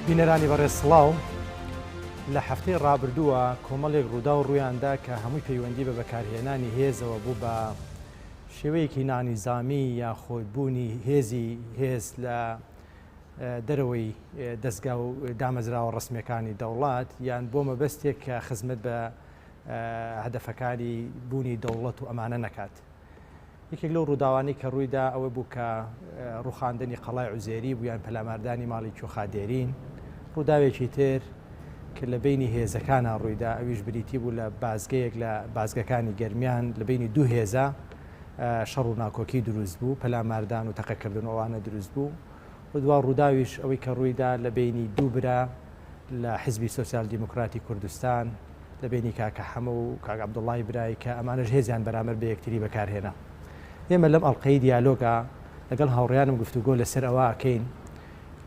بینەرانی بەڕێز سڵاو لە هەفتەی ڕابردووە کۆمەڵێک ڕوودا و ڕوویاندا کە هەمووی پەیوەندی بە بەکارهێنانی هێزەوە بوو بە شێوەیەکی نانیزامی یا خۆتبوونی هێز لە دەرەوەی دەستگا و دامەزراوە ڕسمیەکانی دەوڵات یان بۆ مەبەستێک کە خزمەت بە هەدەفەکانی بوونی دەوڵەت و ئەمانە نەکات. یەکێک لەو ڕووداوانی کە ڕوویدا ئەوە بوو کە ڕووخاندنی قەڵای عوزێری بوویان پەلاماردانی ماڵی کوخادێرین. ڕووداوێکی تر کە لە بینی هێزەکانە ڕوویدا ئەویش بریتی بوو لە بازگەیەک لە بازگەکانی گەرمیان لە بینی دوو هێزە شەڕ و ناکۆکی دروست بوو، پەلاماردان و تەقەکردنەوەوانە دروست بوو. دوا ڕووداویش ئەوەی کە ڕوویدا لە بینی دوو برا لە حیزبی سۆسیال دیموکراتی کوردستان لە بینی کاکە حەمە و کاک عەبدوڵڵای برای کە ئەمانەش هێزیان بەرامبەر بە یەکتری بەکارهێنا. ئێمە لەم ئەڵقەی دیالۆگا لەگەڵ هاوڕێیانم گفتوگۆ لەسەر ئەوە ئەکەین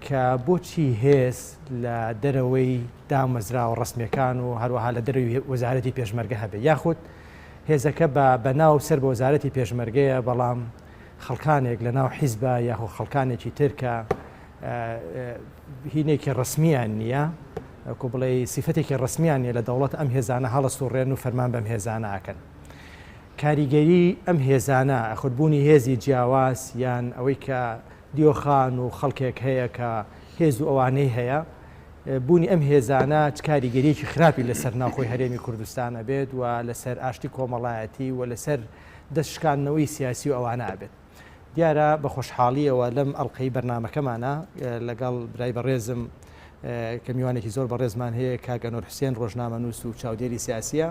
کە بۆچی هێز لە دەرەوەی دامەزراوە ڕسمیەکان و هەروەها لە دەرەوەی وەزارەتی پێشمەرگە هەبێ، یاخود هێزەکە بە ناو سەر بە وەزارەتی پێشمەرگەیە بەڵام خەڵکانێک لە ناو حیزبە یاخۆ خەڵکانێکی تر کە هینێکی ڕسمیان نییە کۆ بڵێ سیفەتێکی ڕسمیان نیە لە دەوڵەت ئەم هێزانە هەڵە سوڕێن و فەرمان بەم هێزانە ئاکەن. کاریگەری ئەم هێزانە خودبوونی هێزی جیاواز یان ئەوەی کە دیۆخان و خەڵکێک هەیە کە هێز و ئەوانەی هەیە بوونی ئەم هێزانە کاریگەریەکی خراپی لەسەر ناوخۆی هەرێمی کوردستانە بێت و لەسەر ئاشتی کۆمەڵایەتی و لەسەر دەستشکاندنەوەی سیاسی و ئەوانە بێت. دیارە بە خۆشحاڵیەوە لەم ئەڵقەی بەرنامەکەمانە لەگەڵ برای بەڕێزم کە میوانێکی زۆر بەڕێزمان هەیە کاک ئەنوەر حوسێن ڕۆژنامەنووس و چاودێری سیاسیە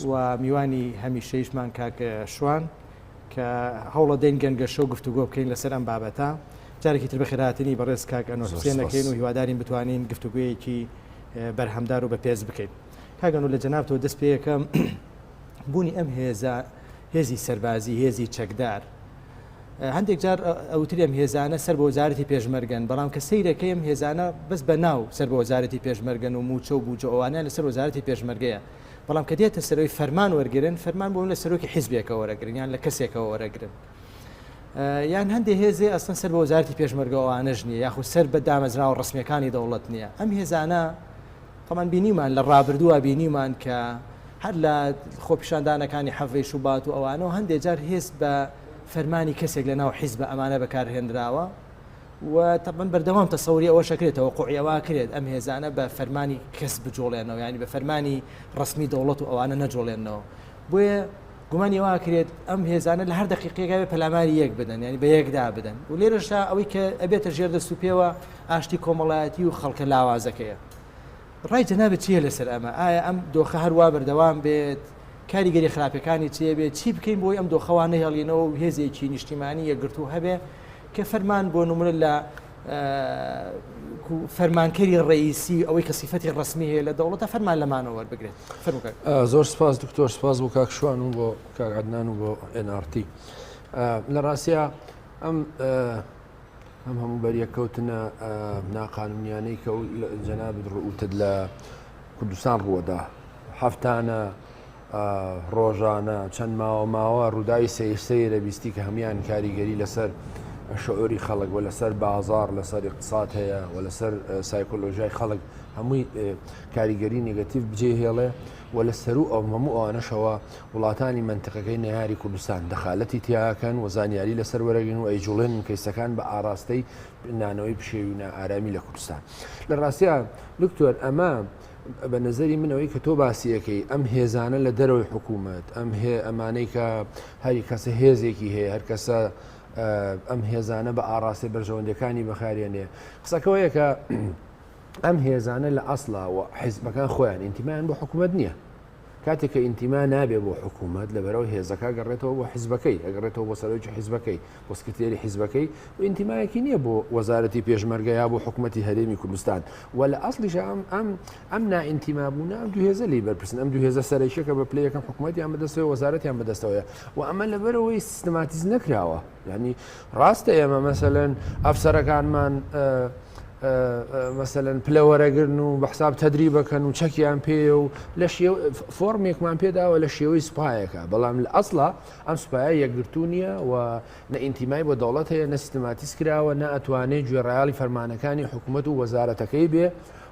و میوانی هەمیشەیشمان کاک شوان کە هەوڵە دەین گەنگەشە و گفتوگۆ بکەین لەسەر ئەم بابەتە. جارێکی تر بەخێرهاتنی بەڕێز کاک ئەنوەر حوسێن دەکەین و هیوادارین بتوانین گفتوگویەکی بەرهەمدار و بەپێز بکەین. کاک ئەنوەر لە جەنابتەوە دەست پێ یەکەم بوونی ئەم هێزی سەربازی هێزی چەکدار هەندێک جار ئەوتری ئەم هێزانە سەر بە وەزارەتی پێشمەرگەن، بەڵام کە سەیرەکەی ئەم هێزانە بەس بە ناو سەر بە وەزارەتی پێشمەرگەن و موچە و بوجە ئەوانە لەسەر وەزارەتی پێشمەرگەیە، بەڵام کە دێتە سەرەوەی فەرمان وەرگرن فەرمان بۆ لە سەرۆکی حیزبێکەوە وەرەگرن یان لە کەسێکەوە وەرەگرن، یان هەندێک هێزێ ئەسڵەن سەر بە وەزارەتی پێشمەرگە ئەوانەش نییە یاخود سەر بە دامەزراوە ڕسمیەکانی دەوڵەت نییە. ئەم هێزانە تەمان بینیمان لە ڕابردووە بینیمان کە هەر لە خۆپیشاندانەکانی حەڤەی شوبات و ئەوانەوە هەندێک جار هێز بە فەرمانی کەسێک لە ناو حیزب ئەمانە بەکارهێنراوە و تەبەن بەردەوام تەسەوری ئەوە شەکرێتەوە قوعیەوە کرێت ئەم هێزانە بە فەرمانی کەس بجۆڵێنەوە ینی بە فەرمانی ڕسمی دەوڵەت و ئەوانە نەجۆڵێنەوە. بۆیە گومانی وا کرێت ئەم هێزانە لە هەر دقیقەیەکە بە پەلاماری یەک بدەن ینی بە یەکدا بدەن و لێرەشا ئەوەی کە ئەبێتە ژێردەسوپێوە ئاشتی کۆمەڵایەتی و خەڵکە لاوازەکەیە. ڕای جەنابەت چییە لەسەر ئەمە؟ ئایا ئەم دۆخە هەروە بەردەوام بێت؟ کاریگەری خراپەکانی چێ بێت؟ چی بکەین بۆی ئەم دۆخەوانە هێڵینەوە و هێزێکی نیشتیمانی یەکگرتوو هەبێ کە فەرمان بۆ نمونە لە فەرمانکەری ڕئیسی ئەوەی کە سیفەتی ڕسمی هەیە لە دەوڵەتە فەرمان لەمانەوە وەربگرێت. زۆر سپاس دکتۆر، سپاس بۆ کاک شوان و بۆ کاک عەدنان و بۆ NRT. لە ڕاستیە ئەم هەموو بەریەکەوتنە ناقانونیانەی کە جەنابت ڕووتت لە کوردستان ڕووەدا هەفتانە ڕۆژانە چەند ماوە ڕووداوی سەیرە بیستی کە هەمان کاریگەری لەسەر شعوری خەڵک و لەسەر بازار لەسەر اقتصاد هەیە و لەسەر سایکۆلۆژیای خەڵک هەمووی کاریگەری نێگەتیڤ بجێهێڵێ و لەسەر و ئەو هەموو ئەوانەشەوە وڵاتانی منتقەکەی نێهاری کوردستان دەخالەتی تیاکەن و زانیاری لەسەر وەرەگرن و ئەیجوڵێن کەیسەکان بە ئاراستەی نانەوەی پشێوی ئارامی لە کوردستان. لە ڕاستیە دکتۆر ئەمە بە نظری منەوەی کە تۆ باسیەکەی ئەم هێزانە لە دەرەوەی حکوومەت ئەمانەی کە هەری کەسە هێزێکی هەیە هەر کەسە ئەم هێزانە بە ئاراستی بەرژەوەندەکانی بەخارێنێ قسەکەوەیە کە ئەم هێزانە لە ئەسڵا و حیزبەکان خۆیان ئینتیمایان بۆ حکوومەت نییە. کاتێک کە ئینتیما نابێ بۆ حکوومەت لەبەرەوە هێزەکە گەڕێتەوە بۆ حیزبەکەی ئەگەڕێتەوە بۆ سەرۆکی حیزبەکەی بۆ سکرتێری حیزبەکەی و ئینتیمایەکی نییە بۆ وەزارەتی پێشمەرگە یا بۆ حکوومەتی هەرێمی کوردستان و لە ئەسڵیش ئەم نائینتیمابوونە ئەم دوو هێزە لی بەرپرسن ئەم دوو هێزە سەرەکیەکە بە پلەی یەکەم حکوومەتیان بەدەستەوە وەزارەتیان بەدەستەوەیە و ئەمە لەبەرەوەی سیستماتیز نەکراوە. یعنی ڕاستە ئێمە مەسەلەن ئەفسەرەکانمان مثلەن پلەوەرەگرن و بە حساب تەدریبەکەن و چەکیان پێ و لە فۆرمێکمان پێداوە لە شێوەی سوپایەکە بەڵام لە ئەسڵا ئەم سوپایە یەکگرتو نییە و نە ئینتیمای بۆ دەوڵەت هەیە نە سیستماتیز کراوە نە ئەتوانێت گوێڕایاڵی فەرمانەکانی حکوومەت و وەزارەتەکەی بێ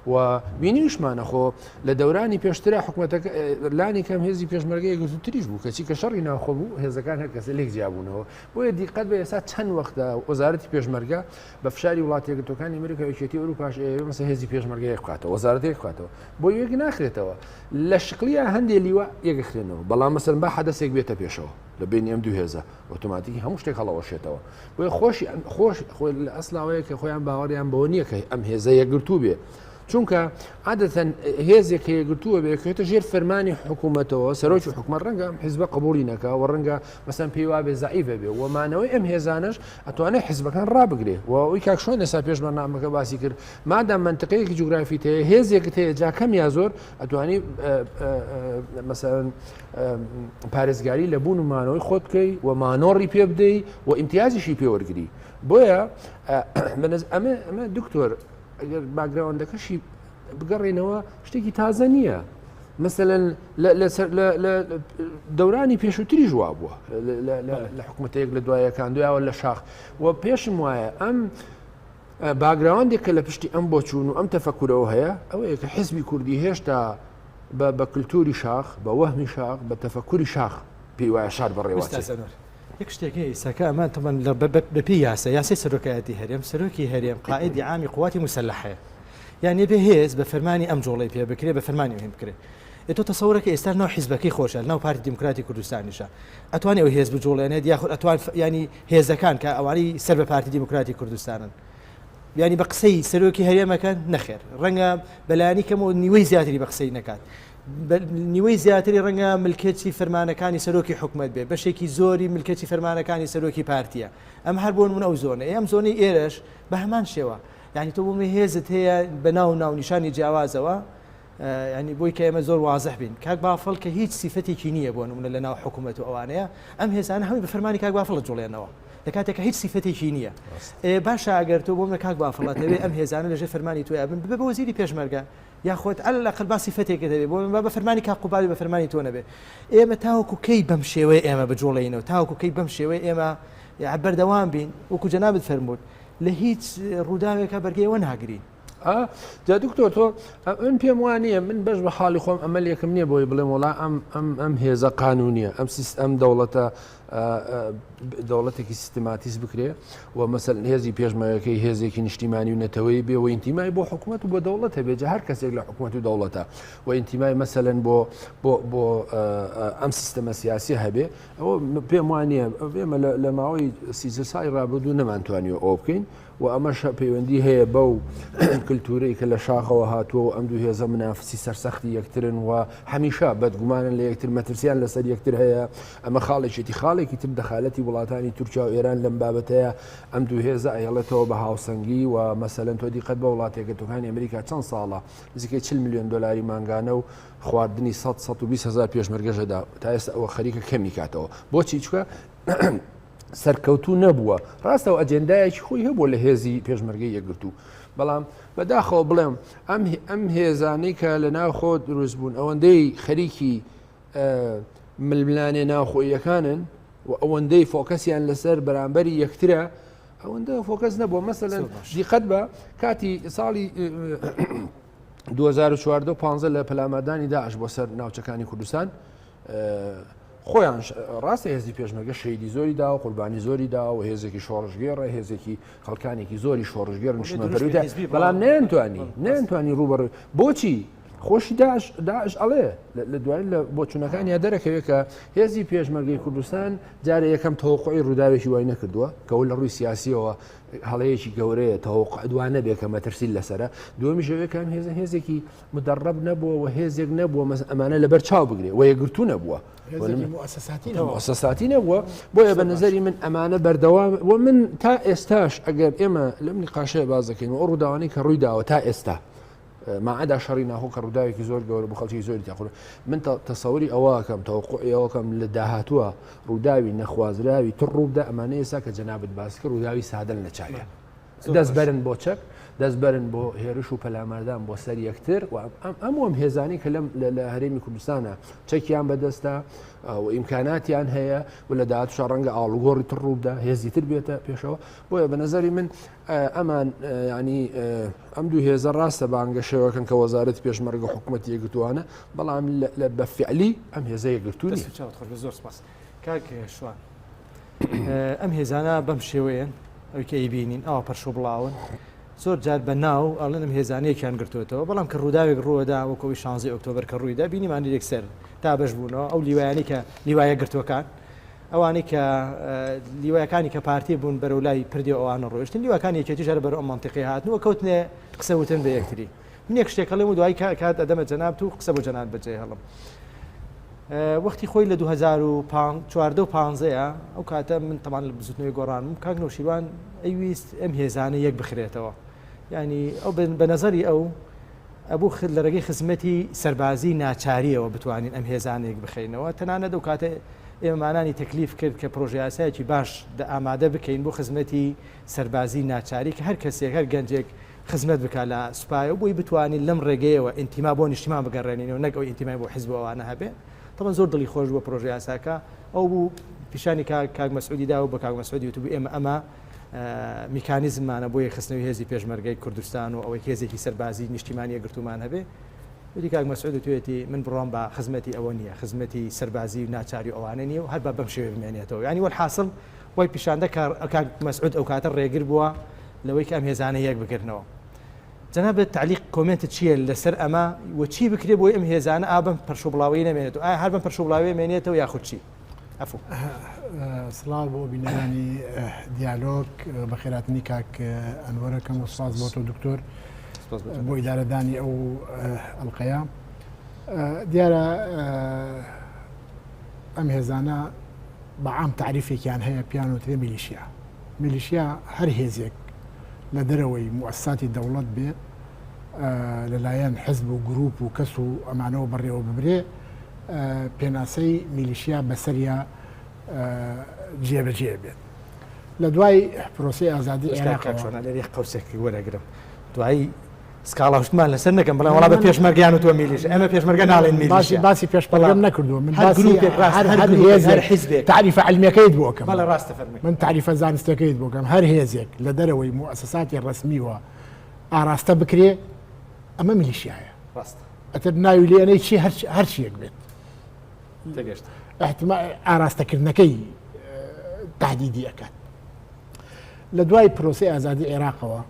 و بینیشمانە خۆ لە دەورانی پێشترە حکوومەتەکە لانی کەم هێزی پێشمەرگەی گرتوتریش بوو کەچی کە شەڕی ناخۆ بوو هێزەکان هەر کەسە لێک جیابوونەوە بۆیە دیقەت بە ئێستا چەند وەختە وەزارەتی پێشمەرگە بە فشاری وڵاتی یەکگرتوەکانی ئەمریکا یەکێتی ئەوروپاش مەسە هێزی پێشمەرگەیە بخاتەوە وەزارەتەیە بخاتەوە بۆ یەک ناخرێتەوە لە شقلیە هەندێک لیوە یەکەخرێنەوە بەڵام مەسەن با حەدەسێک بێتە پێشەوە لە بینی ئەم دوو هێزە ئۆتۆماتیکی هەموو شتێک هەڵەوەشێتەوە بۆیە خۆش لە ئەسڵاوەیە کە خۆیان باوەڕیان بەوە نییە کە ئەم هێزە یەکگرتوو بێ چونکە عادەتەن هێزێک کە یەکگرتووە بێکێتە ژێر فەرمانی حکوومەتەوە سەرۆکی حکومەت ڕەنگە حیزبە قبولی نەکە و ڕەنگە مەسەن پێی وا بێ زەعیفە بێ وەمانەوەی ئەم هێزانش ئەتوانێت حیزبەکان ڕابگرێ و ئەوی کاکشۆن ئێستا پێشبەرنامەکە باسی کرد مادام منتقەیەکی جوگرافیت هەیە هێزێکت هەیە جا کەم یا زۆر ئەتوانی مەسەن پارێزگاری لە بوون و مانەوەی خۆت بکەی و مانۆڕی پێ بدەی و ئیمتیازیشی پێوەرگری بۆیە ئەمە دکتۆر ئەگەر باگراوەندەکەشی بگەڕێنەوە شتێکی تازە نییە مثلەن لە دەورانی پێشووتری ژوا بووە لە حکوومەتەیەک لە دوایەکان دوایەوە لە شاخ و پێشم وایە ئەم باگراوەندێک کە لە پشتی ئەم بۆچوون و ئەم تەفەکورەوە هەیە ئەوەیە کە حیزبی کوردی هێشتا بە کللتوری شاخ بە وەهمی شاخ بە تەفەکوری شاخ پێی وایە شار بەڕێوە یەک شتێکی ساکە ئەمان تەمان بەپی یاسی سەرۆکایەتی هەرێم سەرۆکی هەرێم قائیدی عامی قواتی مسلحەیە یعنی بێ هێز بە فەرمانی ئەم جۆڵی پێ بکرێ بە فەرمانی هێم بکرێت تۆ تەسەورەکە ئێستا ناو حیزبەکەی خۆشە ناو پارتی دیموکراتی کوردستانیشە ئەتوانێت ئەو هێز بجوڵێنێت یاخود ئەتوان ینی هێزەکان کە ئەوانی سەر بە پارتی دیموکراتی کوردستانن ینی بە قسەی سەرۆکی هەرێمەکەن نەخێر ڕەنگە بەلایانی کەم و نیوەی زیاتری بە قسەی نەکات نیوەی زیاتری ڕەنگە ملکەتی فەرمانەکانی سەرۆکی حکومت بێ بەشێکی زۆری ملکەتی فەرمانەکانی سەرۆکی پارتیە ئەم هەر بۆن من ئەو زۆنە ئەم زۆنی ئێرەش بە هەمان شێوە یعنی تۆ بۆمە هێزت هەیە بە ناو نیشانی جیاوازەوە ینی بۆی کە ئێمە زۆر وازح بین کاک بافڵ کە هیچ سیفەتێکی نییە بۆ نمونە لە ناو حکومەت و ئەوانەیە ئەم هێزانە هەمووی بە فەرمانی کاک بافڵ جوڵێنەوە لە کاتێککە هیچ سیفەتێکی نییە باشە ئەگەر تۆ بۆمە کاک بافڵاتەوێ ئەم هێزانە لەژێ فەرمانی تۆ بن بە وەزیری پێشمەرگە یاخۆت ئەلەقل با سیفەتێکە دەبێت بۆ بە فەرمانی کاک قوبالی بە فەرمانی تۆ نەبێ ئێمە تاوەکو کەی بەم شێوەیە ئێمە بجوڵێنەوە تاوەکو کەی بەم شێوەیە ئێمە بەردەوام بین وەکو جەنابت فەرمووت لە هیچ ڕووداوێکە بەرگەیەوە ناگرین جا دکتۆر تۆ من پێم وانە من بەش بە حاڵی خۆم ئەمە یەکم نییە بۆی بڵێم وڵا ئەم هێزە قانونیە ئەم دەوڵەتە دەوڵەتێکی سیستماتیز بکرێ و مەسەل هێزی پێشمەرگەکەی هێزێکی نیشتیمانی و نەتەوەی بێ و ئینتیمای بۆ حکوومەت و بۆ دەوڵەتە بێجە هەر کەسێک لە حکوومەت و دەوڵەتە و ئینتیمای مەسەلەن بۆ ئەم سیستەمە سیاسی هەبێ ئەوە پێم وانە ئێمە لە ماوەی 30 ساڵی ڕابردوو نەمانتوانیوە ئەو بکەین و ئەمەش پەیوەندی هەیە بەو کللتورەی کە لە شاخەوە هاتووە و ئەم دوو هێزە منافسی سەرسەختی یەکترن و هەمیشە بەدگومانن لە یەکتر مەترسیان لەسەر یەکتر هەیە ئەمە خاڵێکی خاڵێکی تر دەخالەتی وڵاتانی تورکیا و ئێران لەم بابەتەیە ئەم دوو هێزە ئەهێڵێتەوە بە هاوسەنگی و مەسەلەن تۆ دیقەت بە وڵاتێکەکانی ئەمریکا چەند ساڵە نزیکەی 40 میلیۆن دلاری مانگانە و خواردنی 120 هزار پێشمەرگەژەدا تا ئێستا ئەوە خەریکە کەمی کاتەوە بۆچی چکە سەرکەوتوو نەبووە ڕاستەوە ئەجێندایەکی خۆی هەبووە لە هێزی پێشمەرگەی یەکگرتوو بەڵام بەداخەوە بڵێم ئەم هێزانەی کە لە ناوخۆ دروست بوون ئەوەندەی خەریکی ململانێ ناوخۆیەکانن و ئەوەندەی فۆکەسیان لەسەر بەرامبەری یەکترە ئەوەندە فۆکەس نەبووە مەسەلەن دیقەت بە کاتی ساڵی 2014 لە پەلامەدانی داعش بۆ سەر ناوچەکانی کوردستان خۆیان ڕاستە هێزی پێشمەرگە شەیدی زۆری دا و قوربانی زۆری دا و هێزێکی شۆڕژگێڕە هێزێکی خەڵکانێکی زۆری شۆڕژگێر نیشتمەپەرویدا بەڵام نەیانتوانی ڕوبەڕ بۆچی خۆشی داعش ئەڵێ لە دوای لە بۆچوونەکانی دەرەکەوێت کە هێزی پێشمەرگەی کوردستان جارە یەکەم تەوقعی ڕووداوێکی وای نەکردووە کەەوە لە ڕووی سیاسیەوە هەڵەیەکی گەورەیە تەوقع دوانە بێ کە مەترسیل لەسرە دومی ژەوەکان هێزێکی مدەڕەب نەبووە و هێزێک نەبووە ئەمانە لەبەر چاو بگرێ و یەکگرتوو نەبووە مؤسساتی نەبووە بۆیە بە نظری من ئەمانە بەردەوام و من تا ئێستاش ئەگەر ئێمە لەم نقاشەیە بازەکەین و ئەو ڕووداوانەی کە ڕوویداوە تا ئێستا ماعدا شەڕی ناخۆ کە ڕووداوێکی زۆر گەورە بۆ خەڵکی زۆری تاخۆ من تەسەوری ئەوەکەم تەوقعی ئەوەکەم لە داهاتووە ڕووداوی نەخوازراوی تر ڕوودا ئەمانە ئێستا کە جەنابەت باس کرد ڕووداوی سادە نەچاویە دەستبەرن بۆ چەک دەستبەرن بۆ هێرش و پەلاماردان بۆ سەر یەکتر ئەم هێزانی کە لە هەرێمی کوردستانە چەکیان بەدەستە و ئیمکاناتیان هەیە و لە داهاتووشە ڕەنگە ئاڵوگۆڕی تر ڕووبدا هێزی تر بێتە پێشەوە بۆیە بە نەزەری من ئەمان ینی ئەم دوو هێزە ڕاستە بانگە شێوەکەن کە وەزارەتی پێشمەرگە حکوومەتی یەکگرتووانە بەڵام بە فعلی ئەم هێزە یەکگرتوونی زۆر سپاس کاک شوان ئەم هێزانە بەم شێوەیەن ئەوی کە ئەیبینین ئەوە پەرشۆ بڵاون زۆر جار بە ناو ئەڵێن ئەم هێزانەیەکیان گرتوێتەوە بەڵام کە ڕووداوێک ڕووەدا وەکەوی 16 ئۆکتۆبر کە ڕوویدا بینیمان یەکسەر تا بەش بوونەوە ئەو لیوایانی کە لیوایە گرتوەکان ئەوانەی کە لیوایەکانی کە پارتی بوون بەرەو لای پردی ئەوانە ڕۆیشتن لیوەکانی یەکێتی ژەر بەرەو ئەم منتیقی هاتنەوە کەوتنێ قسەوتن بە یەکتری من یەک شتێکەڵێم و دوای کات ئەدەمە جەناب و قسە بۆ جەناب بەجێ هەڵم وەختی خۆی لە 2014 ئەو کاتە من تەمان لە بزوتنەوەی گۆڕانم کاک نەوشیروان ئەیویست ئەم هێزانە یەک بخرێتەوە ینی ئەو بە نەزەری ئەو ئەبوو لە ڕێگەی خزمەتی سەربازی ناچاریەوە بتوانین ئەم هێزانێک بخەینەوە تەنانەت ئەو کاتە ئێمەمانانی تەکلیف کرد کە پرۆژیاسایەکی باش ئامادە بکەین بۆ خزمەتی سەربازی ناچاری کە هەر کەسێک هەر گەنجێک خزمەت بکات لە سوپایە بۆی بتوانین لەم ڕێگەیەوە ئینتیما بۆ نیشتیمان بگەڕێنینەوە نەک ئەو ئینتیمای بۆ حیزب ئەوانە هەبێ طبعا زۆر دڵی خۆش بووە پرۆژه یاساکە ئەو بوو پیشانی کاک مەسعودی دا و بە کاک مەسعودی وتبوو ئێمە ئەمە میکانیزممانە بۆ خستنەوەی هێزی پێشمەرگەی کوردستان و ئەوەی هێزێکی سەربازی نیشتیمانی یەکگرتومان هەبێ وتی کاک مەسعود توێتی من بڕۆم بە خزمەتی ئەوە نییە خزمەتی سەربازی و ناچاری ئەوانە نیە و هەر بە بەم شێوە بمێنێتەوە ینی وەحاصل وای پیشاندە کاک مەسعود ئەو کاتە ڕێگر بووە لەوەی کە ئەم هێزانە یەک بگرنەوە جەناب تعلیق کۆمنت چییە لەسەر ئەمە و چی بکرێ بۆی ئەم هێزانە ئابم پەرشوبڵاوی نامێنێتەوە ئایا هەر بەم پەرشوبڵاوی مێنێتەوە یاخود چی ئەفو سڵاو بۆ بینەرانی دیالۆگ بەخێراتنی کاک ئەنوەرەکەم و سپاس بۆ تۆ دکتۆر بۆ ئیدارەدانی ئەو ئەڵقەیە دیارە ئەم هێزانە بەعام تعریفێکیان هەیە پیان وترێ میلیشیا هەر هێزێک لە دەرەوەی موسساتی دەوڵەت بێ لەلایەن حزب و گروپ و کەس و ئەمانەوە بەڕێوە ببرێ پێناسەی میلیشیا بەسەریا جێبەجێ بێت لە دوای پرۆسی ئازادی عێراقی قەوسێکی وەرەگرم دوایی سکاڵاوشتمان لەسەر نەکەم بەڵام وڵا بە پێشمەرگیان و تۆ میلیش ئەمە پێشمەرگە ناڵێن میلیش باسی پێشمەرگەم نەکردووە من هەر حیزبێک تعریفە علمیەکەیت بۆ کەم بەڵێ ڕاستە فەرمی من تعریفە زانستەکەیت بۆ کەم هەر هێزێک لە دەرەوەی موسساتی ڕسمیوە ئاراستە بکرێ ئەمە میلیشیایە ڕاستە ئەتر ناوی لێنەی چی هەرچیەک بێت تێگەشت احتمال ئاراستەکردنەکەی تهدیدی ئەکات لە دوای پرۆسی ئازادی عێراقەوە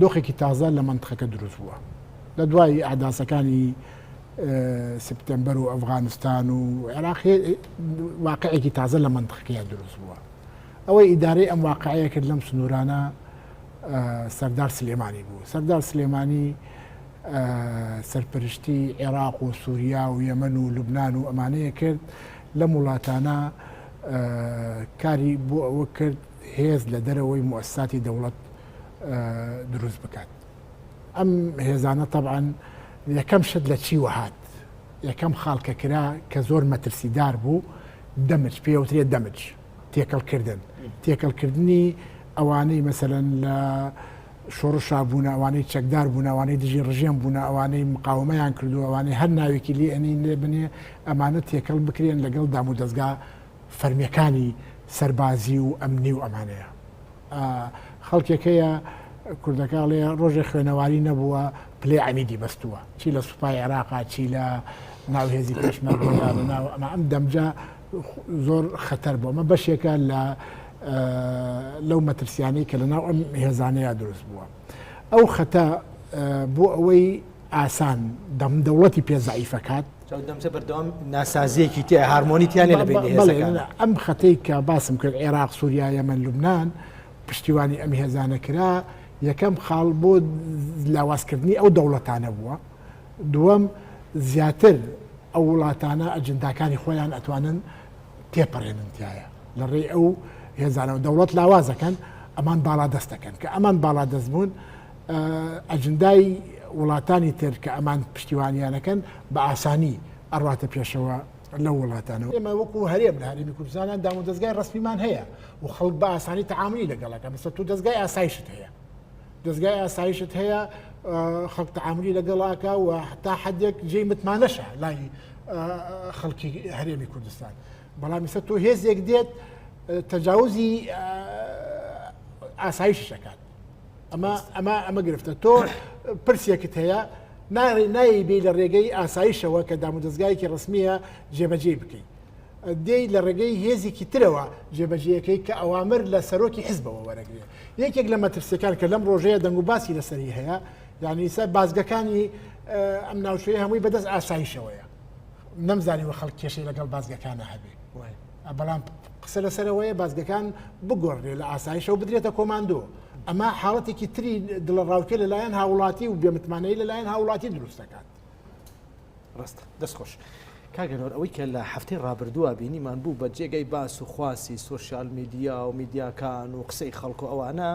دۆخێکی تازە لە منتخەکە دروست بووە لە دوای ئاحداسەکانی سپتەمبەر و ئەفغانستان و عێراقی واقعێکی تازە لە منتخەکەیە دروست بووە ئەوەی ئیدارەی ئەم واقعەیە کرد لەم سنوورانە سەردار سلێمانی بوو سەردار سلێمانی سەرپەرشتی عێراق و سووریا و یەمەن و لوبنان و ئەمانەیە کرد لەم وڵاتانە کاری بۆ ئەوە کرد هێز لە دەرەوەی موسساتی دەوڵەت دروست بکات ئەم هێزانە طبعا یەکەم شت لە چی وهات یەکەم خاڵکە کرا کە زۆر مەترسیدار بوو دەمج پێوترێت دەمج تێکەڵکردنی ئەوانەی مەسەرەن لە شۆڕشا بوون ئەوانەی چەکدار بوون ئەوانەی دژی ڕژێم بوون ئەوانەی مقاومەیان کردو ئەوانەی هەر ناوێکی لێ ئەنی لێ بنێ ئەمانە تێکەڵ بکرێن لەگەڵ دام و دەستگا فەرمیەکانی سەربازی و ئەمنی و ئەمانەیە خەڵکێکەیە کوردەکاڵێ ڕۆژێ خوێنەواری نەبووە پلێ ئەمیدی بەستووە چی لە سوپای عێراقا چی لە ناوهێزی پێشمەرگەیە لە ناو ئەم دەمجا زۆر خەتەر بووە ئەمە بەشێکە لە لەو مەترسیانەی کە لە ناو ئەم هێزانەیە دروست بووە ئەو خەتە بۆ ئەوەی ئاسان دەوڵەتی پێ زەعیفەکات دەمجە بەردەوام ناسازیەکی تێ هارمۆنیتیانێ لە بینی هێزەکان ئەم خەتەی کە باسم کرد عێراق سووریا یەمەن لوبنان پشتیوانی ئەم هێزانە کرا یەکەم خاڵ بۆ لاوازکردنی ئەو دەوڵەتانە بووە دووەم زیاتر ئەو وڵاتانە ئەجنداکانی خۆیان ئەتوانن تێپەڕێنن تایە لە ڕێی ئەو هێزانەوە دەوڵەت لاوازەکەن ئەمان باڵا دەست دەکەن کە ئەمان باڵا دەست بوون ئەجندای وڵاتانی تر کە ئەمان پشتیوانیانەکەن بە ئاسانی ئەڕاتە پێشەوە لە وڵاتانەوە ئێمە وەکو هەرێم لە هەرێمی کوردستان دام و دەستگای ڕسمیمان هەیە و خەڵک بە ئاسانی تەعاملی لەگەڵەکە مثل تو دەستگای ئاسایشت هەیە دەستگای ئاسایشت هەیە خەڵک تەعاملی لەگەڵاکە و حتا حدێک جێی متمانەشە لای خەڵکی هەرێمی کوردستان بەڵام مثل تۆ هێزێک دێت تەجاوزی ئاسایشەکات ئەمە گرفتە تۆ پرسێکت هەیە نایی بێ لە ڕێگەی ئاسایشەوە کە دام و دەستگایەکی ڕسمیە جێبەجێ بکەیت دێی لە ڕێگەی هێزێکی ترەوە جێبەجێەکەی کە ئەوامر لە سەرۆکی حیزبەوە وەرەگرێت یەکێک لە مەترسیەکان کە لەم ڕۆژەیە دەنگ و باسی لەسەری هەیە یعنی سەر بازگەکانی ئەم ناوچەیە هەمووی بەدەست ئاسایشەوەیە نەمزانی وە خەڵک کێشەی لەگەڵ بازگەکانە هەبێ بەڵام قسە لەسەرەوەیە بازگەکان بگۆڕێ لە ئاسایشە و بدرێتە کۆماندۆ ئەمە حاڵەتێکی تری دڵە ڕاوکە لەلایەن هاوڵاتی و بێمتمانەی لەلایەن هاوڵاتی دروستەکان ڕاستە دەستخۆش کاگەنەوە ئەوەی کە لە هەفتەی ڕابردووە بینیمان بوو بە جێگەی باس و خواسی سوۆسیال میدیا و میدیاکان و قسەی خەڵک و ئەوانە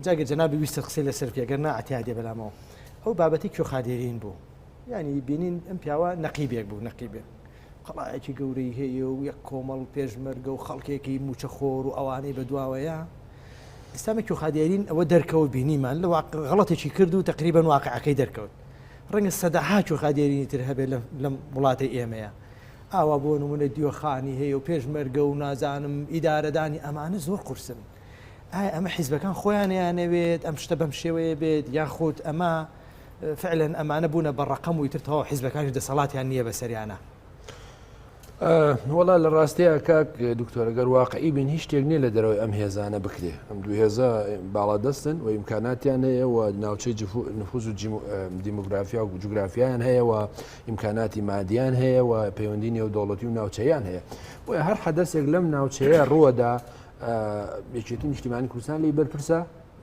جاگە جەنابی ویستە قسەی لەسەر پێگەر نائەتیادێ بەلامەوە ئەو بابەتی کێخادێرین بوو یعنی بینین ئەم پیاوە نەقیبێک بوو نەقیبێک قەڵایەکی گەورەی هەیە و یەک کۆمەڵ پێشمەرگە و خەڵکێکی موچە خۆر و ئەوانەی بەدواوەیە ئێستامە کێخادێرین ئەوە دەرکەوت بینیمان لە غەڵەتێکی کرد و تقریبا واقعەکەی دەرکەوت ڕەنگە سەداها کێخادێرینی تر هەبێت لەم وڵاتی ئێمەیە ئاوا بۆ نمونە دیوەخانی هەیە و پێشمەرگە و نازانم ئیدارەدانی ئەمانە زۆر قورسن ئایا ئەمە حیزبەکان خۆیانیانەوێت ئەم شتە بەم شێوەیە بێت یاخود ئەمە فعلا ئەمانە بوونە بە ڕقەم و ترتەوە حیزبەکانی دەسەڵاتیان نییە بەسەریانە وڵا لە ڕاستەیە کاک دکتۆرەگەر واقعی بین هیچ شتێک نییە لە دەرەوەی ئەم هێزانە بکرێ ئەم دوو هێزە باڵادەستن و ئیمکاناتیان هەیە و ناوچەی نفوز و دیموگرافیا و جوگرافیایان هەیە و ئیمکاناتی مادیان هەیە و پەیوەندی نێو دەوڵەتی و ناوچەیان هەیە بۆیە هەر حەدەسێک لەم ناوچەیە ڕووەدا یەکێتی نیشتیمانی کوردستان لی بەرپرسە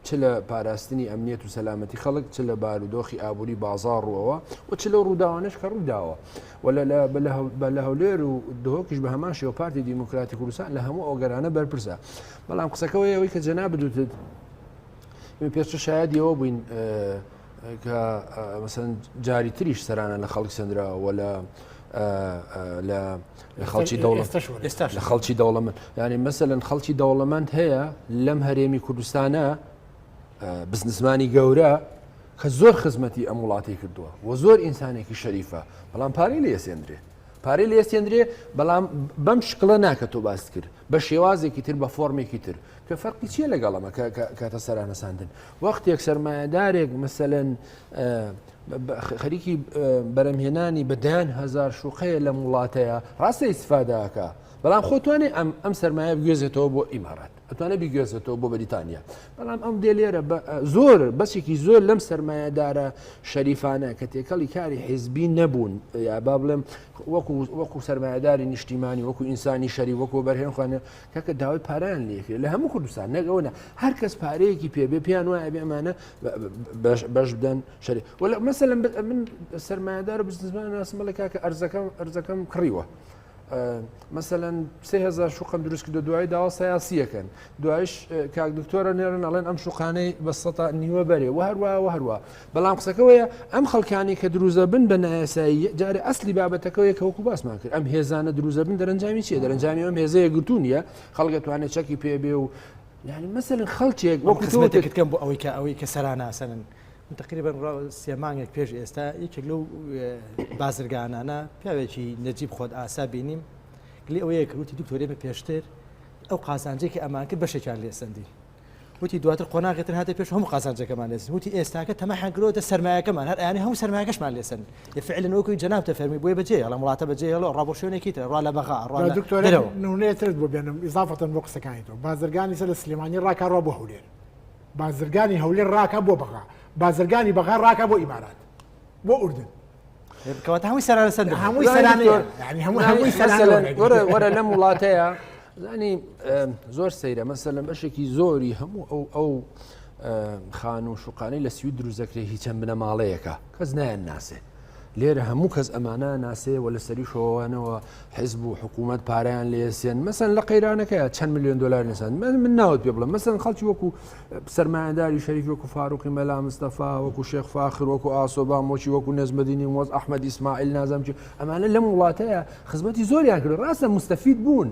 چ لە پاراستنی ئەمنیەت و سەلامەتی خەڵک چ لە بارودۆخی ئابووری بازاڕ ڕوەوە و چ لە ڕووداوانش کە ڕووداوە و لە هەولێر و دهۆکیش بە هەمان شێوە پارتی دیموکراتی کوردستان لە هەموو ئەوگەرانە بەرپرسە بەڵام قسەکەەوەی ئەوەی کە جەناب بدوتت پێشتر شایەدیەوە بووین کە مەسەن جاری تریش سەرانە لە خەڵک سندراوە لە خەڵکی لە خەڵکی دەوڵەمەند ینی مەسەلەن خەڵکی دەوڵەمەند هەیە لەم هەرێمی کوردستانە بزنسمانی گەورە کە زۆر خزمەتی ئەم وڵاتی کردووە و زۆر ئینسانێکی شەریفە بەڵام پارەی لە ئێسێندرێ پارەی لە ئێسێندرێ بەڵام بەم شکڵە ناکە تۆ باس کرد بە شێوازێکی تر بە فۆرمێکی تر کە فەرقی چیە لەگەڵەمە کاتە سەرانەساندن وەختێک سەرمایەدارێک مەسەلەن خەریکی بەرەمهێنانی بەدایان هەزار شوقەیە لە وڵاتەیە ڕاستە ئیسفادەکە بەڵام خۆتوانێ ئەم سەرمایە بگوێزێتەوە بۆ ئیمارات ئەتوانە بیگوێزێتەوە بۆ بەریتانیا بەڵام ئەم دێ لێرە زۆر بەسێکی زۆر لەم سەرمایەدارە شەریفانە کە تێکەڵی کاری حیزبی نەبوون یا با بڵێم وەکو سەرمایەداری نیشتیمانی وەکو ئینسانی شەری وەکو بەرهێنخواانە کەکە داوای پاران لێکرێت لە هەموو کوردستان نەگەونە هەر کەس پارەیەکی پێبێ پیان وایە بێ ئەمانە بەش بدەن شەری مەسەلەن من سەرمایەدار و بزنسمان ناسمەڵە کاکە ئەرزەکەم کڕیوە مەسەلەن 3000 شوقم دروست کردو دوای داوا سیاسیەکەن دوایش کاک دکتۆرە نێرن ئەڵێن ئەم شوقانەی بە 100 نیوە بەرێ و هەروە بەڵام قسەکەوەیە ئەم خەڵکانی کە دروزە بن بە نایاسایی جارێ ئەسلی بابەتەکەوەیە کە وەکو باسمان کرد ئەم هێزانە دروزە بن دەرەنجامی چیە دەرەنجامی ئەم هێزەیە گرتو نیە خەڵکە توانێت چەکی پێبێ و یعنی مەسەلەن خەڵکێک وەکو خزمەتێکتکەم بۆ ئەوەی کە سەراناسەن تقریبا سێمانێک پێش ئێستا یەکێک لەو بازرگانانە پیاوێکی نەجیب خۆت ئاسا بینیم لێ ئەوەیە کە وتی دکتۆرێمە پێشتر ئەو قازانجێکی ئەمان کرد بەشێکیان لێسەندی وتی دواتر قۆناغێتر هاتە پێش هەموو قازانجەکەمان لێسن وتی ئێستاکە تەمەحەنگرۆتە سەرمایەکەمان هەر ئەیانی هەموو سەرمایەکەشمان لێسن فعلا وەکوی جەناب تەفەرمی بۆیە بەجێ هەڵە وڵاتە بەجێ هەڵە ڕابۆ شوێنێکی تر ڕوا لە بەغا ڕوا دکتۆرەوە نونێترت بۆ بێنم ئیزافەتەن بۆ قسەکانی تۆ بازرگانی سەر لە سلێمانی ڕاکە ڕۆ بۆ هەولێر بازرگانی هەولێر ڕاکە بۆ بەغا بازرگانی بەغا ڕاکە بۆ ئیمارات بۆ ئوردن کەواتە هەمووی سەرانەسەر هەمووی سەرانەیە ینی هەمووی سەرانە وەرە لەم وڵاتەیە زانی زۆر سەیرە مەسەلەن بەشێکی زۆری هەموو ئەو خان و شوقانەی لە سوید دروزەکرێ هیچەند بنە ماڵەیەەکە کەس نایەن ناسێ لێرە هەموو کەس ئەمانە ناسێوە لە سەری شۆوانەوە حیزب و حکوومەت پاریان لێسێن مەسەن لە قەیرانەکەی چەند میلیۆن دلار نێسان من ناوت پێ بڵم مەسەن خەڵکی وەکو سەرمایه‌داری شەریف وەکو فاروقی مەلا مستەفا وەکو شێخ فاخر وەکو ئاسۆبا مۆچی وەکو نەزمەدینی مۆز ئەحمەد ئیسماعیل نازەم چی ئەمانە لەم وڵاتەیە خزمەتی زۆریان کرد ڕاستە مستەفید بوون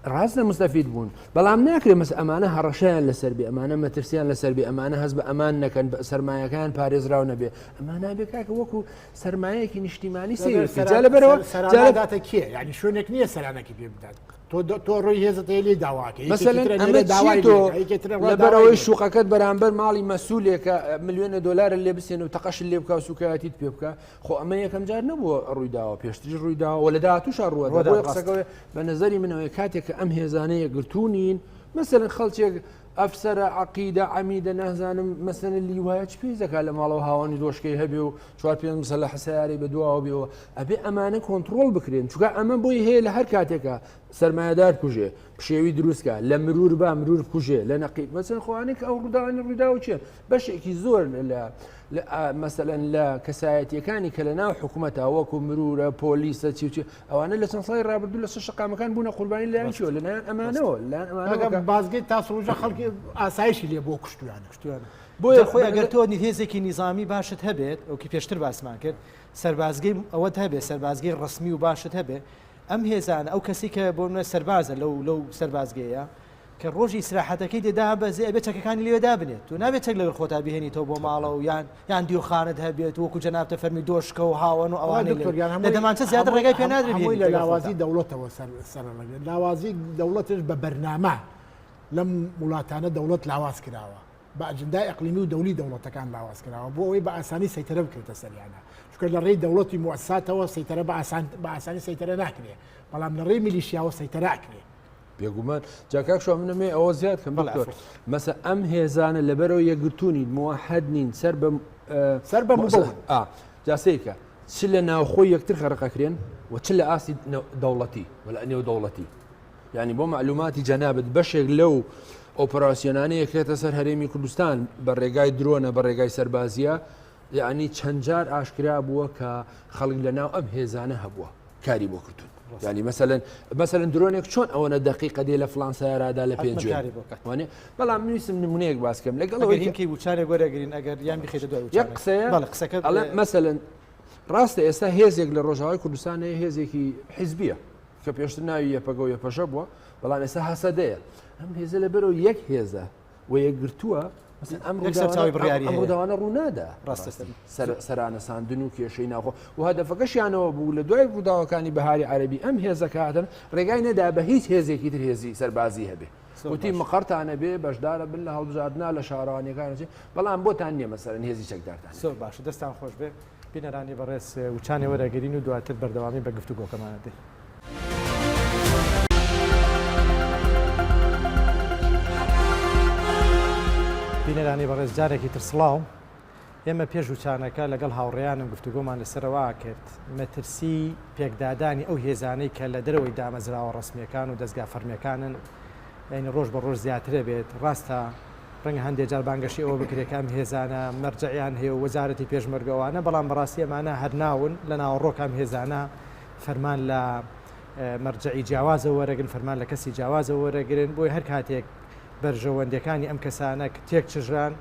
ڕاستە مستەفید بوون بەڵام ناکرێت مەس ئەمانە هەڕەشیان لەسەر بێ ئەمانە مەترسیان لەسەر بێ ئەمانە هەز بە ئەمان نەکەن سەرمایەکان پارێزراو نەبێ ئەمانە بێ کاکە وەکو سەرمایەکی نیشتیمانی سێ لەبەرەوە سەراداتە کێ ینی شوێنێک نییە سەرانەکی پێ بدات تۆ ڕۆی هێزت لێ داواکە لەبەرەوەی شوقەکەت بەرامبەر ماڵی مەسوولێکە ملیۆنە دلار لێ بسێن و تەقەش لێ بکە و سوکایەتیت پێ بکە خۆ ئەمە یەکەم جار نەبووە ڕوویداوە پێشتری ڕوویداوە وە لە داهاتووشە ڕووە قسەکەوێ بە نەزەری منەوەی کاتێککە ئەم هێزانەیە گرتوونین مەسەرن خەڵکێک ئەفسەرە عقیدە عەمیدە نازانم مەسەن لیوایە چ پێی دەکات لە ماڵەوە هاوانی دۆشکەی هەبێ و 4 مسەلە حسیاری بە دواوە بێەوە ئەبێ ئەمانە کۆنتترۆل بکرێن چونکە ئەمە بۆی هەیە لە هەر کاتێکە سەرمایه‌دار کوژێ پشێوی دروستکە لە مرور بە مرور کوژێ لە نەقیب مەسەن خۆوانێک ئەو ڕووداوانی ڕوویداوە چێن بەشێکی زۆر مەسەلەن لە کەسایەتیەکانی کە لە ناو حکوومەتە وەکو مرورە پۆلیسە چی ئەوانە لە چەند ساڵی ڕابردوو لە شقامەکان بوونە قوربانی لایەن چوە لەلایەن ئەمانەوە بازگەی تا ڕۆژە خەڵکی ئاسایشی لێ بۆ کوشتیانە بۆیە خۆی ئەگەر تۆ هێزێکی نیزامی باشت هەبێت ئەوکی پێشتر باسمان کرد سەربازگەی ئەوەت هەبێت سەربازگەی ڕسمی و باشت هەبێت ئەم هێزان ئەو کەسی کە بۆ منە سەربازە لەو سەربازگەیە کە ڕۆژی سراحەتەکەی دێدا بەزێ ئەبێت چەکەکانی لێدا بنێت تو نابێت چەک لەگەڵ خۆتا بهێنیتەوە بۆ ماڵە و یان دیوخانت هەبێت وەکو جەنابتە فەرمی دۆشکە و هاوەن و ئەوانە لە دەمانچە زیاتر ڕێگای پێ نادرێت لە لاوازی دەوڵەتەوە سەر لاوازی دەوڵەتش بە بەرنامە لەم وڵاتانە دەوڵەت لاواز کراوە بە ئەجندای ئەقلیمی و دەولی دەوڵەتەکان لاواز کراوە بۆ ئەوەی بە ئاسانی سەیتەرە بکرێتە سەریانە چونکە لە ڕێی دەوڵەتی موسساتەوە سەیتەرە بە ئاسانی سەیتەرە ناکرێت بەڵام لە ڕێی میلیشیاوە سەیتەرە ئەکرێت بێگومان جاکاک شو منەمێ ئەوە زیاد کەم مەسە ئەم هێزانە لەبەرەوە یەکگرتوونین موحد نین سەر بە جاسەیەکە چ لە ناوخۆی یەکتر خەرقەکرێن و چ لە ئاسی دەوڵەتی ولا ئەنێو دەوڵەتی یعنی بۆ معلوماتی جەنابەت بەشێک لەو ئۆپەراسیۆنانەیە کێتە سەر هەرێمی کوردستان بە ڕێگای درۆنە بە ڕێگای سەربازیە یعنی چەند جار ئاشکرا بووە کە خەڵک لە ناو ئەم هێزانە هەبووە کاری بۆ کردوون ینی مەسەلەن درۆنێک چۆن ئەوەنە دقیقە دێ لە فلان سیارەدا لە پێنجێ وانێ بەڵام نوویستم نمونەیەک باسکەم لەگەڵ بوچارێک وەرەگرین ئەگەر یان بخێتە دوای قسەکە مەسەلەن ڕاستە ئێستا هێزێک لە ڕۆژاوای کوردستانەیە هێزێکی حیزبیە کە پێشتر ناوی یەپەگە و یەپەشە بووە بەڵام ئێستا هەسەدەیە ئەم هێزە لەبەرەوە یەک هێزە و یەکگرتووە ئەم ڕووداوانە ڕوونادا سەرانە ساندن و کێشەی ناخۆ و هەدەفەکەشیانەوە بوو لە دوای ڕووداوەکانی بەهاری عەرەبی ئەم هێزەکاتن ڕێگای نەدا بە هیچ هێزێکی تر هێزی سەربازی هەبێ وتی مەقەرتانە بێ بەشدارە بن لە هەڵبژاردنا لە شارەوانیەکانەچێ بەڵام بۆتان نییە مەسەرەن هێزی چەکدارتان زۆر باشە دەستان خۆش بێ بینەرانی بەڕێز وچانی وەرەگرین و دواتر بەردەوامی بە گفتوگۆکەمانە دێ بینەرانی بەڕێز جارێکی تر سڵاو ئێمە پێش وچانەکە لەگەڵ هاوڕێیانم گفتوگۆمان لەسەرەوە کرد مەترسی پێکدادانی ئەو هێزانەی کە لە دەرەوەی دامەزراوە ڕسمیەکان و دەستگا فەرمیەکانن یعنی ڕۆژ بە ڕۆژ زیاترە بێت ڕاستە ڕەنگە هەندێک جار بانگەشی ئەوە بکرێکام هێزانە مەرجعیان هەیە و وەزارەتی پێشمەرگەوانە بەڵام بەڕاستی ئەمانە هەرناون لە ناوەڕۆکام هێزانە فەرمان لە مەرجعی جیاوازە وەرەگرن فەرمان لە کەسی جیاوازە وەرەگرن بۆی هەر کاتێک بەرژەوەندەکانی ئەم کەسانە تێک چژران